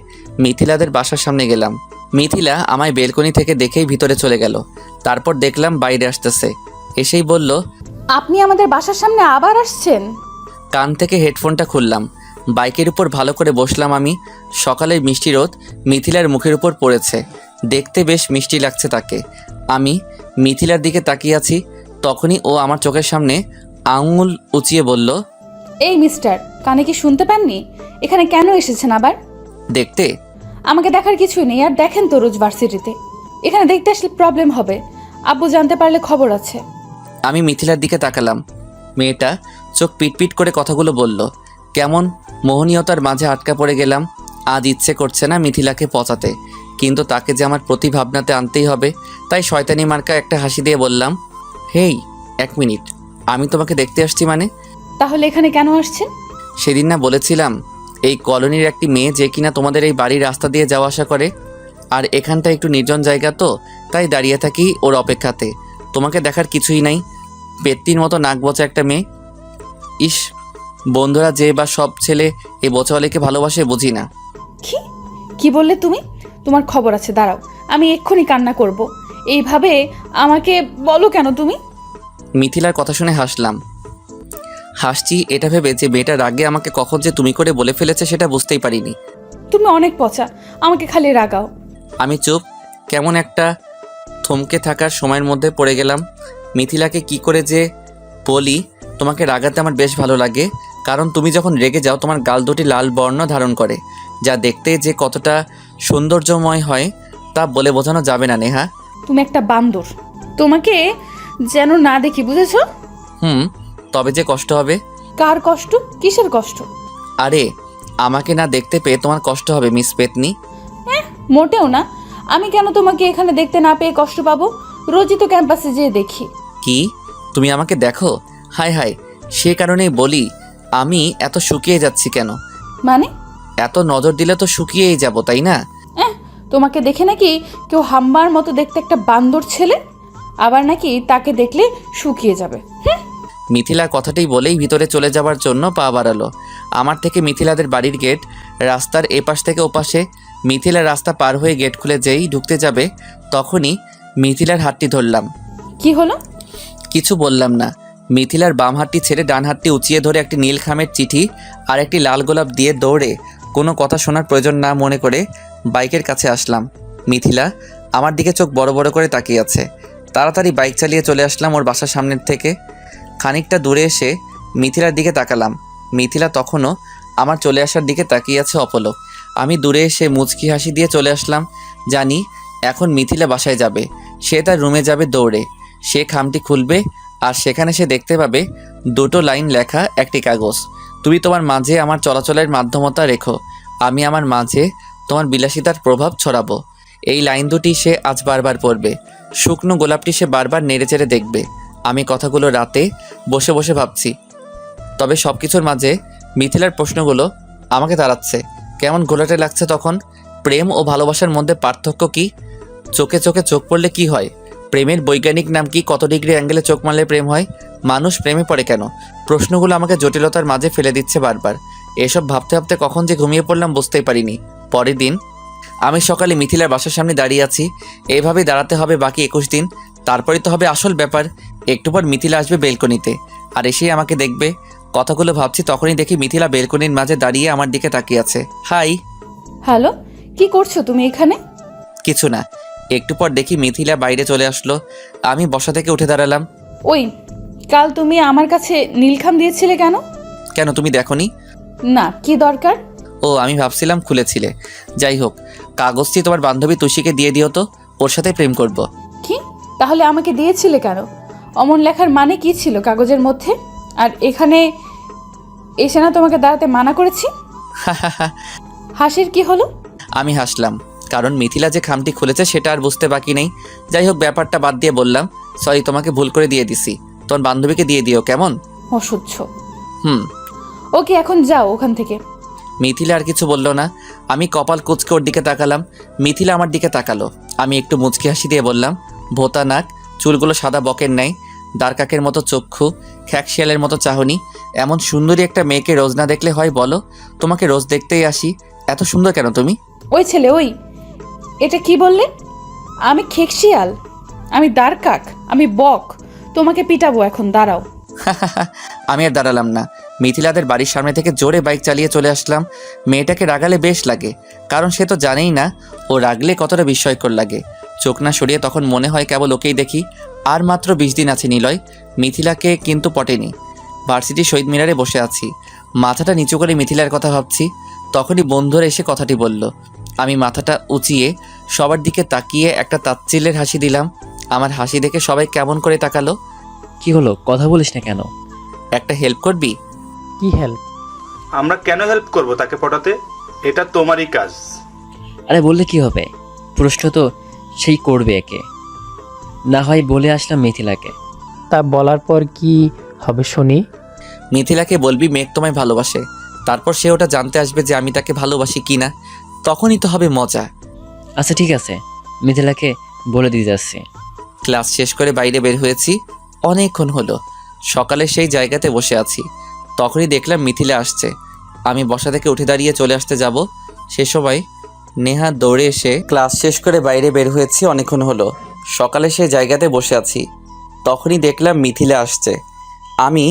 মিথিলাদের বাসার সামনে গেলাম। মিথিলা আমায় বেলকনি থেকে দেখেই ভিতরে চলে গেল। তারপর দেখলাম বাইরে আসতেছে। এসেই বলল, আপনি আমাদের বাসার সামনে আবার আসছেন? কান থেকে হেডফোনটা খুললাম। বাইকের উপর ভালো করে বসলাম আমি। সকালের মিষ্টি রোদ মিথিলার মুখের উপর পড়েছে, দেখতে বেশ মিষ্টি লাগছে তাকে। আমি মিথিলার দিকে তাকিয়ে আছি, তখনই ও আমার চোখের সামনে আঙুল উঁচিয়ে বলল, এই মিস্টার, কানে কি শুনতে পাননি? এখানে কেন এসেছেন আবার? দেখতে? আমাকে দেখার কিছুই নেই, আর দেখেন তো রোজ ভার্সিটিতে এখানে দেখতে আসলে প্রবলেম হবে। আব্বু জানতে পারলে খবর আছে। আমি মিথিলার দিকে তাকালাম। মেয়েটা চোখ পিটপিট করে কথাগুলো বলল। কেমন মোহনীয়তার মাঝে আটকা পড়ে গেলাম। আজ ইচ্ছে করছে না মিথিলাকে পচাতে, কিন্তু তাকে যে আমার প্রতি ভাবনাতে আনতেই হবে। তাই শয়তানি মার্কা একটা হাসি দিয়ে বললাম, হেই 1 মিনিট, আমি তোমাকে দেখতে আসছি মানে? তাহলে এখানে কেন আসছেন? সেদিন না বলেছিলাম এই কলোনির একটি মেয়ে যে কিনা তোমাদের এই বাড়ির রাস্তা দিয়ে যাওয়া আসা করে, আর এখানটা একটু নির্জন জায়গা তো, তাই দাঁড়িয়ে থাকি ওর অপেক্ষাতে। তোমাকে দেখার কিছুই নাই, পেত্তির মতো নাক বচা একটা মেয়ে। ইস, বন্ধুরা যে বা সব ছেলে এই বোচাওয়ালিকে ভালোবাসে বুঝি না। কি কি বললে তুমি? তোমার খবর আছে, দাঁড়াও, আমি এক্ষুনি কান্না করব। এইভাবে আমাকে বলো কেন তুমি? মিথিলার কথা শুনে হাসলাম। হাসছি এটা ভেবে যে মেয়েটার আগে আমাকে কখন যে তুমি করে বলে ফেলেছে সেটা বুঝতেই পারিনি। তুমি অনেক পচা, আমাকে খালি রাগাও। আমি চুপ, কেমন একটা থমকে থাকার সময়ের মধ্যে পড়ে গেলাম। মিথিলাকে কি করে যে বলি, তোমাকে রাগাতে আমার বেশ ভালো লাগে, কারণ তুমি যখন রেগে যাও তোমার গাল দুটি লাল বর্ণ ধারণ করে, যা দেখতে যে কতটা সৌন্দর্যময় হয় তা বলে বোঝানো যাবে না নেহা। তুমি একটা বান্দর, তোমাকে যেন না দেখি, বুঝেছো? তবে যে কষ্ট হবে। কার কষ্ট? কিসের কষ্ট? আরে আমাকে না দেখতে পেয়ে তোমার কষ্ট হবে মিস পেতনি। মোটেও না। আমি কেন তোমাকে এখানে দেখতে না পেয়ে কষ্ট পাবো? রোজই তো ক্যাম্পাসে যেয়ে দেখি। কি তুমি আমাকে দেখো? হায় হায়, সে কারণেই বলি আমি এত শুকিয়ে যাচ্ছি কেন। মানে? এত নজর দিলে তো শুকিয়েই যাব, তাই না? তোমাকে দেখে নাকি কেউ হাম্বার মতো দেখতে একটা বান্দর ছেলে, আবার নাকি তাকে দেখলে শুকিয়ে যাবে। মিথিলা কথাটি বলেই ভিতরে চলে যাওয়ার জন্য পা বাড়ালো। আমার থেকে মিথিলাদের বাড়ির গেট রাস্তার এপাশ থেকে ওপাশে। মিথিলার রাস্তা পার হয়ে গেট খুলে যেই ঢুকতে যাবে তখনই মিথিলার হাতটি ধরলাম। কি হলো? কিছু বললাম না। মিথিলার বাম হাতটি ছেড়ে ডান হাতটি উঁচিয়ে ধরে একটি নীল খামের চিঠি আর একটি লাল গোলাপ দিয়ে দৌড়ে কোনো কথা শোনার প্রয়োজন না মনে করে বাইকের কাছে আসলাম। মিথিলা আমার দিকে চোখ বড় বড় করে তাকিয়ে আছে। তাড়াতাড়ি বাইক চালিয়ে চলে আসলাম ওর বাসার সামনের থেকে। খানিকটা দূরে এসে মিথিলার দিকে তাকালাম। মিথিলা তখনও আমার চলে আসার দিকে তাকিয়ে আছে অপলক। আমি দূরে এসে মুচকি হাসি দিয়ে চলে আসলাম। জানি এখন মিথিলা বাসায় যাবে, সে তার রুমে যাবে দৌড়ে। সে খামটি খুলবে আর সেখানে সে দেখতে পাবে 2টো লাইন লেখা একটি কাগজ। তুমি তোমার মাঝে আমার চলাচলের মাধ্যমতা রেখো, আমি আমার মাঝে তোমার বিলাসিতার প্রভাব ছড়াবো। এই লাইন দুটি সে আজ বারবার পড়বে। শুকনো গোলাপটি সে বারবার নেড়েচেড়ে দেখবে। আমি কথাগুলো রাতে বসে বসে ভাবছি, তবে সব কিছুর মাঝে মিথিলার প্রশ্নগুলো আমাকে তাড়াচ্ছে। কেমন ঘোলাটে লাগছে তখন। প্রেম ও ভালোবাসার মধ্যে পার্থক্য কি? চোখে চোখে চোখ পড়লে কি হয়? প্রেমের বৈজ্ঞানিক নাম কি? কত ডিগ্রি অ্যাঙ্গেলে চোখ মারলে প্রেম হয়? মানুষ প্রেমে পড়ে কেন? প্রশ্নগুলো আমাকে জটিলতার মাঝে ফেলে দিচ্ছে বারবার। এসব ভাবতে ভাবতে কখন যে ঘুমিয়ে পড়লাম বুঝতেই পারিনি। পরের দিন আমি সকালে মিথিলার বাসার সামনে দাঁড়িয়ে আছি। এইভাবেই দাঁড়াতে হবে বাকি 21 দিন, তারপরে তো হবে আসল ব্যাপার। একটু পর মিথিলা আসবে বেলকনিতে আর এসেই আমাকে দেখবে। কথাগুলো ভাবছি তখনই দেখি মিথিলা বেলকনির মাঝে দাঁড়িয়ে আমার দিকে তাকিয়ে আছে। হাই। হ্যালো, কি করছো তুমি এখানে? কিছু না। একটু পর দেখি মিথিলা বাইরে চলে আসলো। আমি বসা থেকে উঠে দাঁড়ালাম। ওই, কাল তুমি আমার কাছে নীলখাম দিয়েছিলে কেন? কেন তুমি দেখোনি? না, কি দরকার? ও, আমি ভাবছিলাম খুলেছিলে। যাই হোক, কাগজটি তোমার বান্ধবী তুষিকে দিয়ে দিও তো, ওর সাথে প্রেম করব। কি? তাহলে আমাকে দিয়েছিলে কেন? অমন লেখার মানে কি ছিল কাগজের মধ্যে? আর এখানে এসে না তোমাকে দাঁড়াতে মানা করেছি? হাসির কি হলো? আমি হাসলাম কারণ মিথিলা যে খামটি খুলেছে সেটা আর বুঝতে বাকি নেই। যাই হোক, ব্যাপারটা বাদ দিয়ে বললাম, সরি, তোমাকে ভুল করে দিয়ে দিছি, তোমার বান্ধবীকে দিয়ে দিও, কেমন? অসহ্য। ওকে, এখন যাও ওখান থেকে। মিথিলা আর কিছু বললো না। আমি কপাল কুঁচকে ওর দিকে তাকালাম। মিথিলা আমার দিকে তাকালো। আমি একটু মুচকি হাসি দিয়ে বললাম, ভোতা নাক, চুলগুলো সাদা বকের নাই, দারকাকের মতো চক্ষু, খ্যাকশিয়ালের মতো চাহনি। এমন সুন্দরী একটা মেয়েকে রোজ না দেখলে হয় বলো? তোমাকে রোজ দেখতেই আসি, এত সুন্দর কেন তুমি? ওই ছেলে, ওই, এটা কি বললে? আমি খেকশিয়াল, আমি দারকাক, আমি বক। তোমাকে পিটাবো এখন, দাঁড়াও। আমি আর দাঁড়ালাম না। মিথিলাদের বাড়ির সামনে থেকে জোরে বাইক চালিয়ে চলে আসলাম। মেয়েটাকে রাগালে বেশ লাগে, কারণ সে তো জানেই না ও রাগলে কতটা বিস্ময়কর লাগে। চোখ না সরিয়ে তখন মনে হয় কেবল ওকেই দেখি। আর মাত্র 20 দিন আছে নিলয়। মিথিলাকে কিন্তু পটেনি। ভার্সিটি শহীদ মিনারে বসে আছি, মাথাটা নিচু করে মিথিলার কথা ভাবছি। তখনই বন্ধুরা এসে কথাটি বলল, আমি মাথাটা উঁচিয়ে সবার দিকে তাকিয়ে একটা তাচ্ছিল্যের হাসি দিলাম। আমার হাসি দেখে সবাই কেমন করে তাকালো। কি হলো, কথা বলিস না কেন? একটা হেল্প করবি? কি হেল্প? আমরা কেন হেল্প করব তাকে পটাতে? এটা তোমারই কাজ। আরে বললে কি হবে, প্রশ্ন তো সেই করবে একে। না হয় বলে আসলাম মিথিলাকে। তা বলার পর কি হবে শুনি? মিথিলাকে বলবি মেঘ তোমায় ভালোবাসে, তারপর সে ওটা জানতে আসবে যে আমি তাকে ভালোবাসি কিনা, তখনই তো হবে মজা। আচ্ছা ঠিক আছে, মিথিলাকে বলে দিয়ে যাচ্ছি। ক্লাস শেষ করে বাইরে বের হয়েছি, অনেকক্ষণ হলো। সকালে সেই জায়গাতে বসে আছি, তখনই দেখলাম মিথিলা আসছে। আমি বসা থেকে উঠে দাঁড়িয়ে চলে আসতে যাব, সে সময় নেহা দৌড়ে এসে ক্লাস শেষ করে বাইরে বের হয়েছি, অনেকক্ষণ হলো। সকালে সেই জায়গাতে বসে আছি, তখনই দেখলাম মিথিলা আসছে। আমি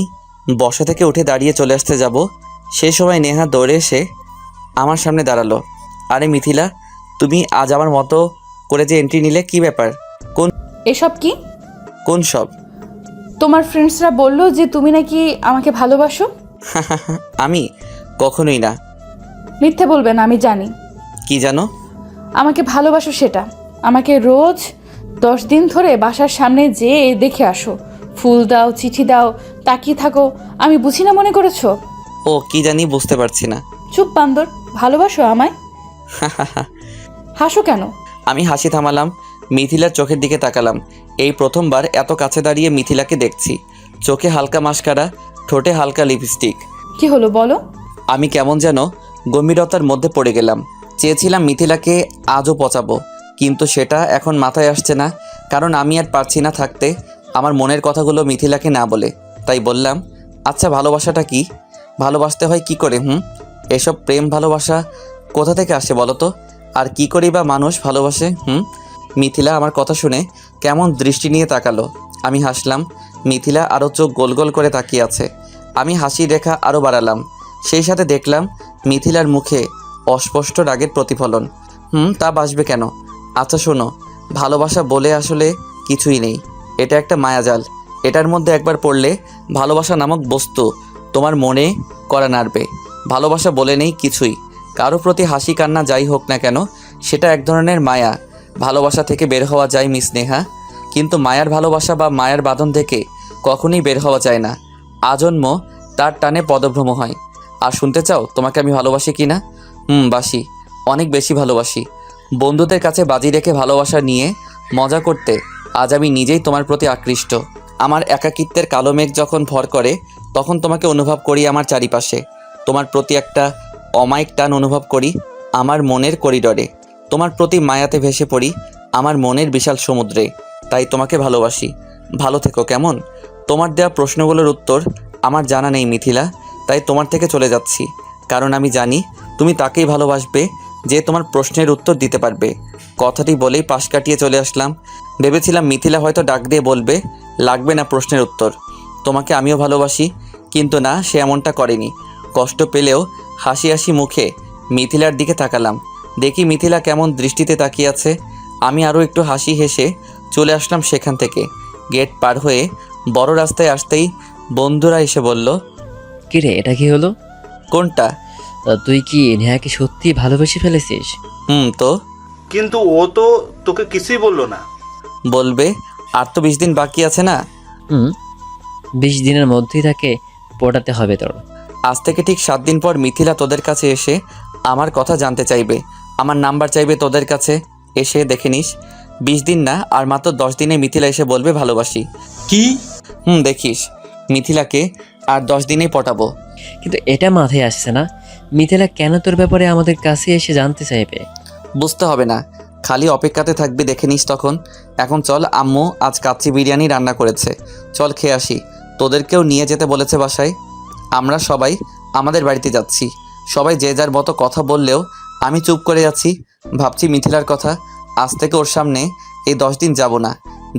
বসা থেকে উঠে দাঁড়িয়ে চলে আসতে যাব, সেই সময় নেহা দৌড়ে এসে আমার সামনে দাঁড়ালো। আরে মিথিলা, তুমি আজ আমার মতো করে যে এন্ট্রি নিলে, কি ব্যাপার? এসব কি? কোন সব? তোমার ফ্রেন্ডসরা বললো যে তুমি নাকি আমাকে ভালোবাসো। আমি কখনোই না। মিথ্যে বলবে না, আমি জানি। কি জানো? আমাকে ভালোবাসো সেটা। আমাকে রোজ 10 দিন ধরে বাসার সামনে যেয়ে দেখে আসো, ফুল দাও, চিঠি দাও, তাকিয়ে থাকো। আমি বুঝি না মনে করেছো? ও কি জানি, বুঝতে পারছি না। চুপ বান্দর, ভালোবাসো আমায়? হাসো কেন? আমি হাসি থামালাম, মিথিলার চোখের দিকে তাকালাম। এই প্রথমবার এত কাছে দাঁড়িয়ে মিথিলাকে দেখছি। চোখে হালকা মাস্কারা, ঠোঁটে হালকা লিপস্টিক। কি হলো বলো? আমি কেমন যেন গম্ভীরতার মধ্যে পড়ে গেলাম। চেয়েছিলাম মিথিলাকে আজও পচাবো, কিন্তু সেটা এখন মাথায় আসছে না, কারণ আমি আর পারছি না থাকতে আমার মনের কথাগুলো মিথিলাকে না বলে। তাই বললাম, আচ্ছা ভালোবাসাটা কি? ভালোবাসতে হয় কি করে? এসব প্রেম ভালোবাসা কোথা থেকে আসে বলো তো? আর কি করেই বা মানুষ ভালোবাসে? মিথিলা আমার কথা শুনে কেমন দৃষ্টি নিয়ে তাকালো। আমি হাসলাম, মিথিলা আরও চোখ গোল গোল করে তাকিয়ে আছে। আমি হাসির রেখা আরও বাড়ালাম, সেই সাথে দেখলাম মিথিলার মুখে অস্পষ্ট রাগের প্রতিফলন। তা বাসবে কেন? আচ্ছা শোনো, ভালোবাসা বলে আসলে কিছুই নেই, এটা একটা মায়াজাল। এটার মধ্যে একবার পড়লে ভালোবাসা নামক বস্তু তোমার মনে করা নাড়বে। ভালোবাসা বলে নেই কিছুই, কারো প্রতি হাসি কান্না যাই হোক না কেন, সেটা এক ধরনের মায়া। ভালোবাসা থেকে বের হওয়া যায় মিস নেহা, কিন্তু মায়ার ভালোবাসা বা মায়ার বাঁধন থেকে কখনোই বের হওয়া যায় না। আজন্ম তার টানে পদভ্রম হয়। আর শুনতে চাও তোমাকে আমি ভালোবাসি কি না? বাসি, অনেক বেশি ভালোবাসি। বন্ধুদের কাছে বাজি রেখে ভালোবাসা নিয়ে মজা করতে আজ আমি নিজেই তোমার প্রতি আকৃষ্ট। আমার একাকিত্বের কালো মেঘ যখন ভর করে, তখন তোমাকে অনুভব করি আমার চারিপাশে। তোমার প্রতি একটা অমায়িক টান অনুভব করি আমার মনের করিডরে। তোমার প্রতি মায়াতে ভেসে পড়ি আমার মনের বিশাল সমুদ্রে। তাই তোমাকে ভালোবাসি। ভালো থেকো কেমন? তোমার দেওয়া প্রশ্নগুলোর উত্তর আমার জানা নেই মিথিলা, তাই তোমার থেকে চলে যাচ্ছি, কারণ আমি জানি তুমি তাকেই ভালোবাসবে যে তোমার প্রশ্নের উত্তর দিতে পারবে। কথাটি বলেই পাশ কাটিয়ে চলে আসলাম। ভেবেছিলাম মিথিলা হয়তো ডাক দিয়ে বলবে, লাগবে না প্রশ্নের উত্তর, তোমাকে আমিও ভালোবাসি, কিন্তু না, সে এমনটা করেনি। কষ্ট পেলেও হাসি হাসি মুখে মিথিলার দিকে তাকালাম। দেখি মিথিলা কেমন দৃষ্টিতে তাকিয়ে আছে। আমি আরও একটু হাসি হেসে চলে আসলাম সেখান থেকে। গেট পার হয়ে বড় রাস্তায় আসতেই বন্ধুরা এসে বলল, কিরে, এটা কি হলো? কোনটা? তুই কি নেহাকে সত্যি ভালোবেসে ফেলেছিস? তো কিন্তু ও তো তোকে কিছুই বললো না। বলবে, আর তো 20 দিন বাকি আছে না? 20 দিনের মধ্যেই তাকে পটাতে হবে তোর। আজ থেকে ঠিক 7 দিন পর মিথিলা তোদের কাছে এসে আমার কথা জানতে চাইবে, আমার নাম্বার চাইবে তোদের কাছে। এসে দেখে নিস, 20 দিন না, আর মাত্র 10 দিনে মিথিলা এসে বলবে ভালোবাসি। কি? দেখিস, মিথিলাকে আর 10 দিনেই পটাবো। কিন্তু এটা মাথায় আসছে না, মিথিলা কেন তোর ব্যাপারে আমাদের কাছে এসে জানতে চাইবে? বুঝতে হবে না, খালি অপেক্ষাতে থাকবি, দেখে নিস তখন। এখন চল, আম্মু আজ কাচ্চি বিরিয়ানি রান্না করেছে, চল খেয়ে আসি। তোদেরকেও নিয়ে যেতে বলেছে বাসায়। আমরা সবাই আমাদের বাড়িতে যাচ্ছি। সবাই যে যার মতো কথা বললেও আমি চুপ করে যাচ্ছি। ভাবছি মিথিলার কথা, আজ থেকে ওর সামনে এই 10 দিন যাব না,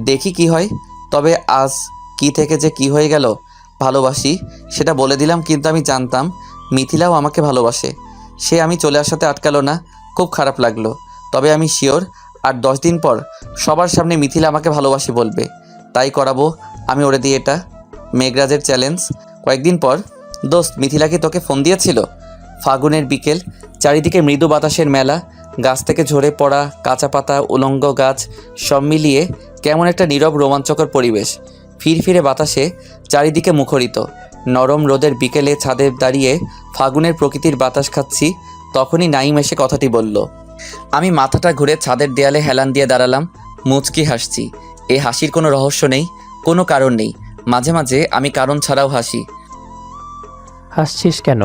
দেখি কি হয়। তবে আজ কি থেকে যে কি হয়ে গেল, ভালোবাসি সেটা বলে দিলাম, কিন্তু আমি জানতাম মিথিলাও আমাকে ভালোবাসে। সে আমি চলে আসাতে আটকালো না, খুব খারাপ লাগলো। তবে আমি শিওর আর 10 দিন পর সবার সামনে মিথিলা আমাকে ভালোবাসি বলবে। তাই করাবো আমি ওরে দিয়ে এটা, মেঘরাজের চ্যালেঞ্জ। কয়েকদিন পর, দোস্ত মিথিলা কি তোকে ফোন দিয়েছিল? ফাগুনের বিকেল, চারিদিকে মৃদু বাতাসের মেলা, গাছ থেকে ঝরে পড়া কাঁচা পাতা, উলঙ্গ গাছ সব মিলিয়ে কেমন একটা নীরব রোমাঞ্চকর পরিবেশ। ফিরফিরে বাতাসে চারিদিকে মুখরিত। নরম রোদের বিকেলে ছাদে দাঁড়িয়ে ফাগুনের প্রকৃতির বাতাস খাচ্ছি। তখনই নাইম এসে কথাটি বলল। আমি মাথাটা ঘুরে ছাদের দেয়ালে হেলান দিয়ে দাঁড়ালাম। মুচকি হাসছি। এই হাসির কোনো রহস্য নেই, কোনো কারণ নেই। মাঝে মাঝে আমি কারণ ছাড়াও হাসি। হাসছিস কেন?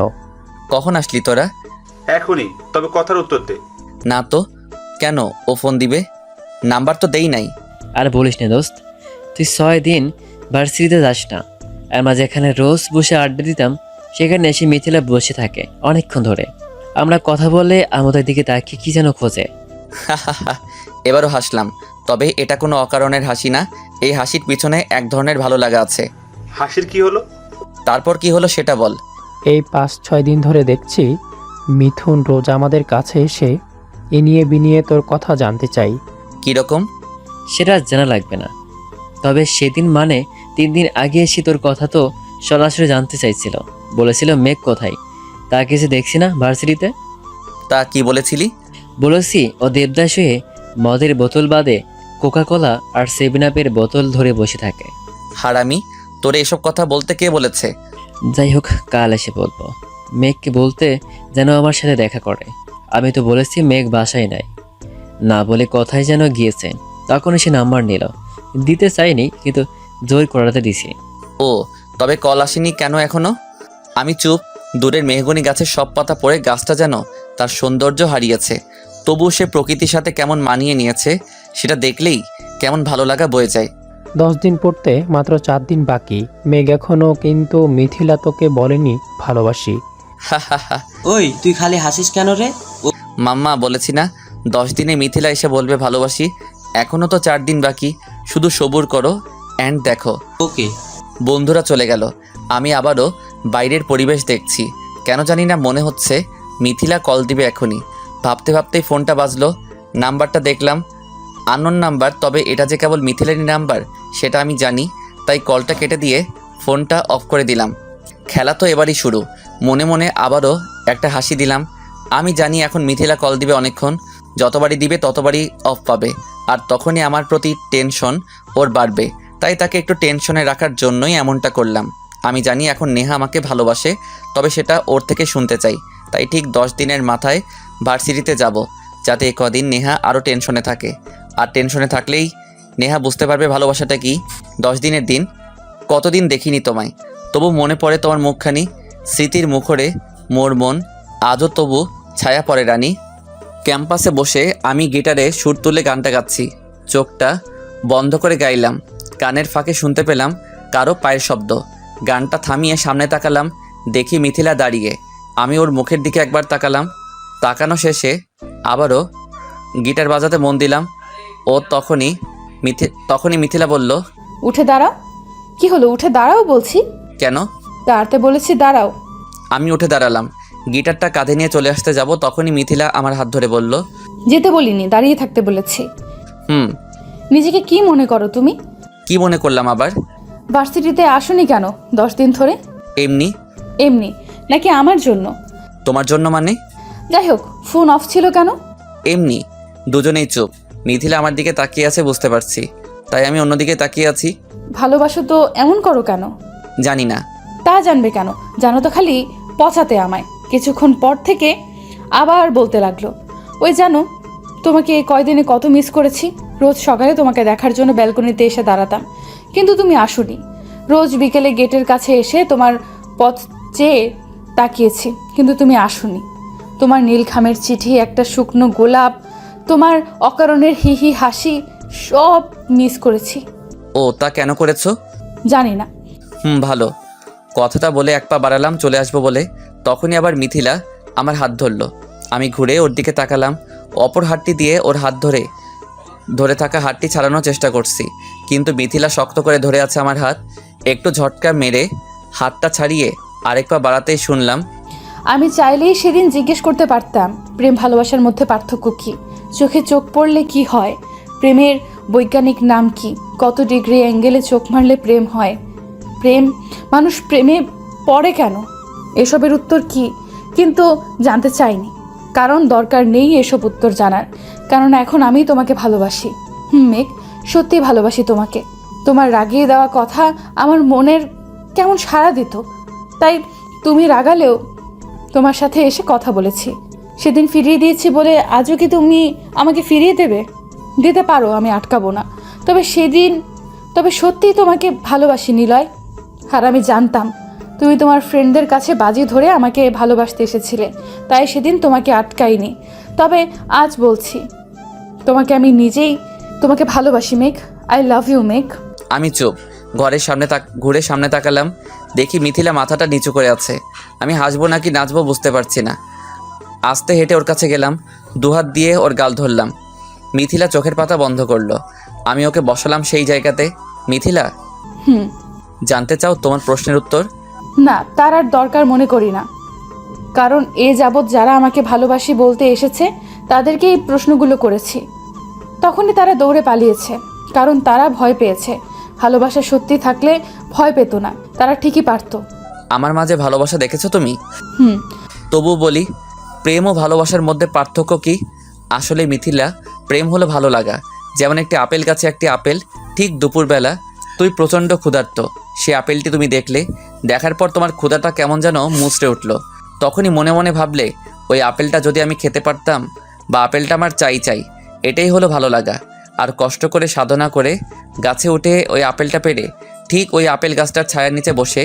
কখন আসলি তোরা? এখনই, তবে কথার উত্তর দে। না তো। কেন? ও ফোন দিবে? নাম্বার তো দেই নাই। আর বলিস না দোস্ত, তুই 6 দিন ভার্সিটিতে যাস না, আর মাঝে এখানে রোজ বসে আড্ডা দিতাম, সেখানে এসে মিথিলা বসে থাকে অনেকক্ষণ ধরে। আমরা কথা বলে আমাদের দিকে তাকিয়ে কি যেন খোঁজে। এবারও হাসলাম, তবে এটা কোনো অকারণের হাসি না। এই হাসির পিছনে এক ধরনের ভালো লাগা আছে। হাসির কি হলো? তারপর কি হলো সেটা বল। এই 5-6 দিন ধরে দেখছি মিথুন রোজ আমাদের কাছে এসে এ নিয়ে বিনিয়ে তোর কথা জানতে চাই। কীরকম? সেটা জানা লাগবে না, তবে সেদিন মানে 3 দিন আগে এসে তোর কথা তো সরাসরি জানতে চাইছিল। বলেছিল মেঘ কোথায়, তাকে যে দেখছি না ভার্সিটিতে। তা কি বলেছিলি? বলেছি ও দেবদাস হয়ে মদের বোতল বাদে কোকাকোলা আর 7-আপের বোতল ধরে বসে থাকে। হারামি, তোরে এসব কথা বলতে কে বলেছে? যাই হোক, কাল এসে বলবো। মেঘকে বলতে যেন আমার সাথে দেখা করে। আমি তো বলেছি মেঘ বাসায় নাই, না বলে কথায় যেন গিয়েছে। তখন সে নাম্বার নিল, দিতে চাইনি কিন্তু জোর করাতে দিছি। ও, তবে কল আসেনি কেন এখনো? আমি চুপ। দূরের মেহগনি গাছের সব পাতা পড়ে গাছটা যেন তার সৌন্দর্য হারিয়েছে। তবুও সে প্রকৃতির সাথে কেমন মানিয়ে নিয়েছে, সেটা দেখলেই কেমন ভালো লাগা বয়ে যায়। 10 দিন পড়তে মাত্র 4 দিন বাকি। মেঘ এখনো কিন্তু মিথিলা তোকে বলেনি ভালোবাসি। ওই তুই খালি হাসিস কেন রে? মাম্মা, বলেছি না 10 দিনে মিথিলা এসে বলবে ভালোবাসি। এখনও তো 4 দিন বাকি, শুধু সবুর করো অ্যান্ড দেখো। ওকে। বন্ধুরা চলে গেল। আমি আবারও বাইরের পরিবেশ দেখছি। কেন জানি না মনে হচ্ছে মিথিলা কল দিবে এখনই। ভাবতে ভাবতেই ফোনটা বাজলো। নাম্বারটা দেখলাম আননোন নাম্বার, তবে এটা যে কেবল মিথিলারই নাম্বার সেটা আমি জানি। তাই কলটা কেটে দিয়ে ফোনটা অফ করে দিলাম। খেলা তো এবারই শুরু। মনে মনে আবারও একটা হাসি দিলাম। আমি জানি এখন মিথিলা কল দিবে অনেকক্ষণ, যতবারই দিবে ততবারই অফ পাবে, আর তখনই আমার প্রতি টেনশন ওর বাড়বে। তাই তাকে একটু টেনশনে রাখার জন্যই এমনটা করলাম। আমি জানি এখন নেহা আমাকে ভালোবাসে, তবে সেটা ওর থেকে শুনতে চাই। তাই ঠিক 10 দিনের মাথায় ভার্সিটিতে যাব, যাতে কদিন নেহা আরও টেনশনে থাকে। আর টেনশনে থাকলেই নেহা বুঝতে পারবে ভালোবাসাটা কি। 10 দিনের দিন, কতদিন দেখিনি তোমায়, তবু মনে পড়ে তোমার মুখখানি। স্মৃতির মুখরে মোর মন আজও তবু ছায়া পড়ে রানী। ক্যাম্পাসে বসে আমি গিটারে সুর তুলে গানটা গাচ্ছি। চোখটা বন্ধ করে গাইলাম। কানের ফাঁকে শুনতে পেলাম কারো পায়ের শব্দ। গানটা থামিয়ে সামনে তাকালাম, দেখি মিথিলা দাঁড়িয়ে। আমি ওর মুখের দিকে একবার তাকালাম। তাকানো শেষে আবারও গিটার বাজাতে মন দিলাম। ও তখনই মিথিলা বলল, উঠে দাঁড়াও। কি হলো? উঠে দাঁড়াও বলছি। কেন? দাঁড়াতে বলেছি, দাঁড়াও। আমি উঠে দাঁড়ালাম। গিটারটা কাঁধে নিয়ে চলে আসতে যাব, তখনই মিথিলা আমার হাত ধরে বলল, যেতে বলিনি, দাঁড়িয়ে থাকতে বলেছি। নিজেকে কি মনে করো তুমি? কি মনে করলাম আবার? ভার্সিটিতে আসোনি কেন 10 দিন ধরে? এমনি। এমনি নাকি আমার জন্য? তোমার জন্য মানে? যাই হোক, ফোন অফ ছিল কেন? এমনি। দুজনেই চুপ। মিথিলা আমার দিকে তাকিয়ে আছে বুঝতে পারছি, তাই আমি অন্যদিকে তাকিয়ে আছি। ভালোবাসো তো এমন করো কেন? জানি না। তা জানবে কেন? জানো তো খালি পচাতে আমায়। কিছুক্ষণ পর থেকে আবার বলতে লাগলো, ওই জানো তোমাকে এই কয়দিনে কত মিস করেছি। রোজ সকালে তোমাকে দেখার জন্য ব্যালকনিতে এসে দাঁড়াতাম, কিন্তু তুমি আসোনি। রোজ বিকেলে গেটের কাছে এসে তোমার পথ চেয়ে তাকিয়েছি, কিন্তু তুমি আসোনি। তোমার নীলখামের চিঠি, একটা শুকনো গোলাপ, তোমার অকারণের হি হি হাসি, সব মিস করেছি। ও, তা কেন করেছো? জানি না। ভালো। কথাটা বলে এক পা বাড়ালাম চলে আসবো বলে, তখনই আবার মিথিলা আমার হাত ধরলো। আমি ঘুরে ওর দিকে তাকালাম। অপর হাতটি দিয়ে ওর হাত ধরে থাকা হাতটি ছাড়ানোর চেষ্টা করছি, কিন্তু মিথিলা শক্ত করে ধরে আছে আমার হাত। একটু ঝটকা মেরে হাতটা ছাড়িয়ে আরেক পা বাড়াতেই শুনলাম, আমি চাইলেই সেদিন জিজ্ঞেস করতে পারতাম প্রেম ভালোবাসার মধ্যে পার্থক্য কি, চোখে চোখ পড়লে কি হয়, প্রেমের বৈজ্ঞানিক নাম কি, কত ডিগ্রি অ্যাঙ্গেলে চোখ মারলে প্রেম হয়, মানুষ প্রেমে পড়ে কেন, এসবের উত্তর কি, কিন্তু জানতে চাইনি। কারণ দরকার নেই এসব উত্তর জানার, কারণ এখন আমি তোমাকে ভালোবাসি। মেঘ, সত্যি ভালোবাসি তোমাকে। তোমার রাগিয়ে দেওয়া কথা আমার মনের কেমন সাড়া দিত, তাই তুমি রাগালেও তোমার সাথে এসে কথা বলেছি। সেদিন ফিরিয়ে দিয়েছি বলে আজও কি তুমি আমাকে ফিরিয়ে দেবে? দিতে পারো, আমি আটকাবো না। তবে সত্যিই তোমাকে ভালোবাসি নিলয়। আর আমি জানতাম তুমি তোমার ফ্রেন্ডদের কাছে বাজি ধরে আমাকে ভালোবাসতে এসেছিলে, তাই সেদিন তোমাকে আটকাইনি। তবে আজ বলছি, আমি নিজেই তোমাকে ভালোবাসি মেঘ। আই লাভ ইউ মেঘ। আমি চুপ। ঘরের সামনে ঘুরে সামনে তাকালাম, দেখি মিথিলা মাথাটা নিচু করে আছে। আমি হাসবো নাকি নাচবো বুঝতে পারছি না। আস্তে হেঁটে ওর কাছে গেলাম, দুহাত দিয়ে ওর গাল ধরলাম। মিথিলা চোখের পাতা বন্ধ করলো। আমি ওকে বসালাম সেই জায়গাতে। মিথিলা, জানতে চাও তোমার প্রশ্নের উত্তর? না, তার আর দরকার মনে করি না, কারণ এ যাবৎ যারা আমাকে ভালোবাসি বলতে এসেছে তাদেরকে এই প্রশ্নগুলো করেছি। তখনই তারা দৌড়ে পালিয়েছে, কারণ তারা ভয় পেয়েছে। ভালোবাসা সত্যি থাকলে ভয় পেত না, তারা ঠিকই পারতো। আমার মাঝে ভালোবাসা দেখেছো তুমি? হুম। তবু বলি, প্রেম ও ভালোবাসার মধ্যে পার্থক্য কি? আসলে মিথিলা, প্রেম হলো ভালো লাগা। যেমন একটি আপেল গাছে একটি আপেল, ঠিক দুপুরবেলা তুই প্রচণ্ড ক্ষুধার্ত, সে আপেলটি তুমি দেখলে, দেখার পর তোমার ক্ষুধাটা কেমন যেন মুচড়ে উঠলো। তখনই মনে মনে ভাবলে, ওই আপেলটা যদি আমি খেতে পারতাম, বা আপেলটা আমার চাই। এটাই হলো ভালো লাগা। আর কষ্ট করে সাধনা করে গাছে উঠে ওই আপেলটা পেড়ে ঠিক ওই আপেল গাছটার ছায়ার নিচে বসে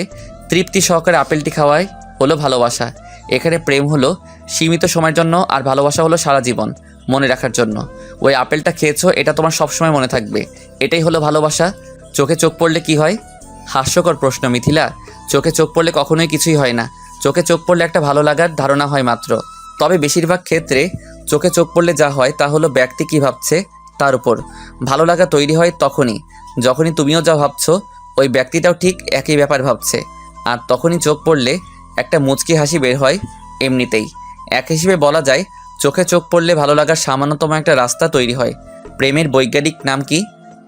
তৃপ্তি সহকারে আপেলটি খাওয়াই হলো ভালোবাসা। এখানে প্রেম হলো সীমিত সময়ের জন্য, আর ভালোবাসা হলো সারা জীবন মনে রাখার জন্য। ওই আপেলটা খেয়েছো, এটা তোমার সবসময় মনে থাকবে। এটাই হলো ভালোবাসা। চোখে চোখ পড়লে কি হয়? হাস্যকর প্রশ্ন মিথিলা। চোখে চোখ পড়লে কখনোই কিছুই হয় না। চোখে চোখ পড়লে একটা ভালো লাগার ধারণা হয় মাত্র। তবে বেশিরভাগ ক্ষেত্রে চোখে চোখ পড়লে যা হয় তা হলো ব্যক্তি কী ভাবছে তার উপর ভালো লাগা তৈরি হয় যখনই তুমিও যা ভাবছো ওই ব্যক্তিটাও ঠিক একই ব্যাপার ভাবছে, আর তখনই চোখ পড়লে একটা মুচকি হাসি বের হয় এমনিতেই। এক হিসেবে বলা যায়, চোখে চোখ পড়লে ভালো লাগার সামান্যতম একটা রাস্তা তৈরি হয়। প্রেমের বৈজ্ঞানিক নাম কি?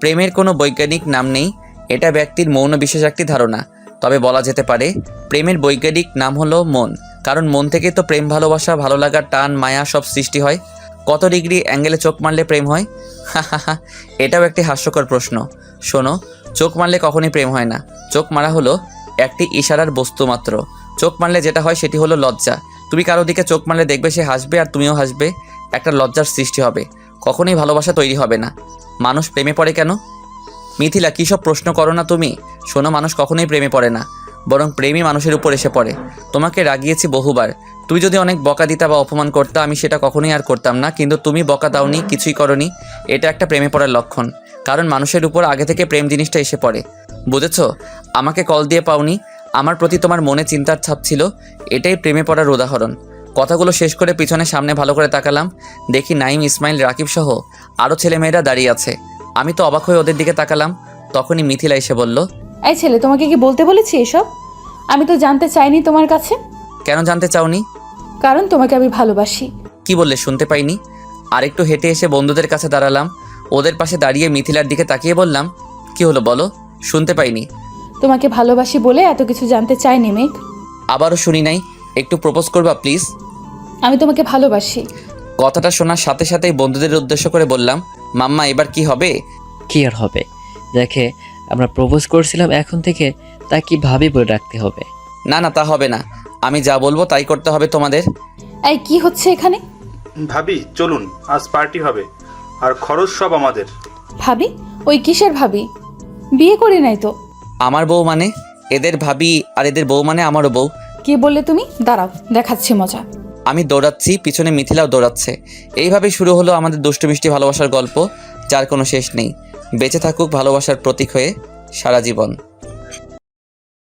প্রেমের কোনো বৈজ্ঞানিক নাম নেই, এটা ব্যক্তির মৌন বিশেষ একটি ধারণা। তবে বলা যেতে পারে প্রেমের বৈজ্ঞানিক নাম হলো মন, কারণ মন থেকে তো প্রেম, ভালোবাসা, ভালো লাগা, টান, মায়া সব সৃষ্টি হয়। কত ডিগ্রি অ্যাঙ্গেলে চোখ মারলে প্রেম হয়? এটাও একটি হাস্যকর প্রশ্ন। শোনো, চোখ মারলে কখনই প্রেম হয় না। চোখ মারা হলো একটি ইশারার বস্তু মাত্র। চোখ মারলে যেটা হয় সেটি হলো লজ্জা। তুমি কারো দিকে চোখ মারলে দেখবে সে হাসবে আর তুমিও হাসবে, একটা লজ্জার সৃষ্টি হবে। কখনোই ভালোবাসা তৈরি হবে না। মানুষ প্রেমে পড়ে কেন? মিথিলা, কী সব প্রশ্ন করো না তুমি। শোনো, মানুষ কখনোই প্রেমে পড়ে না, বরং প্রেমই মানুষের উপর এসে পড়ে। তোমাকে রাগিয়েছি বহুবার, তুমি যদি অনেক বকা দিতা বা অপমান করতা আমি সেটা কখনোই আর করতাম না, কিন্তু তুমি বকা দাওনি, কিছুই করনি। এটা একটা প্রেমে পড়ার লক্ষণ, কারণ মানুষের উপর আগে থেকে প্রেম জিনিসটা এসে পড়ে। বুঝেছো? আমাকে কল দিয়ে পাওনি, আমার প্রতি তোমার মনে চিন্তার ছাপ ছিল, এটাই প্রেমে পড়ার উদাহরণ। কথাগুলো শেষ করে পিছনে সামনে ভালো করে তাকালাম, দেখি নাইম, ইসমাইল, রাকিব সহ আরও ছেলেমেয়েরা দাঁড়িয়ে আছে। আমি তো অবাক হয়ে ওদের দিকে তাকালাম। তখনই মিথিলা এসে বলল, এই ছেলে, তোমাকে কি বলতে বলেছি এসব? আমি তো জানতে চাইনি তোমার কাছে। কেন জানতে চাওনি? কারণ তোমাকে আমি ভালোবাসি। কি বললে শুনতে পাইনি। আরেকটু হেঁটে এসে বন্ধুদের কাছে দাঁড়ালাম, ওদের পাশে দাঁড়িয়ে মিথিলার দিকে তাকিয়ে বললাম, কি হলো বলো? শুনতে পাইনি। তোমাকে ভালোবাসি বলে এত কিছু জানতে চাইনি মেঘ। আবারও শুনি নাই, একটু প্রপোজ করবা প্লিজ? আমি তোমাকে ভালোবাসি। কথাটা শোনার সাথে সাথেই বন্ধুদের উদ্দেশ্য করে বললাম, মাম্মা এবার কি হবে? কি আর হবে, দেখে আমরা প্রপোজ করছিলাম, এখন থেকে তা কি ভাবি বলে রাখতে হবে। না না, তা হবে না, আমি যা বলবো তাই করতে হবে তোমাদের। এই কি হচ্ছে এখানে? ভাবি চলুন, আজ পার্টি হবে, আর খরচ সব আমাদের। ভাবি? ওই কিসের ভাবি? বিয়ে করি নাই তো। আমার বউ মানে? এদের ভাবি আর এদের বউ মানে আমারও বউ। কি বললে তুমি? দাঁড়াও, দেখাচ্ছি মজা। আমি দৌড়াচ্ছি, পিছনে মিথিলাও দৌড়াচ্ছে। এইভাবেই শুরু হলো আমাদের দুষ্টু মিষ্টি ভালোবাসার গল্প, যার কোনো শেষ নেই। বেঁচে থাকুক ভালোবাসার প্রতীক হয়ে সারা জীবন।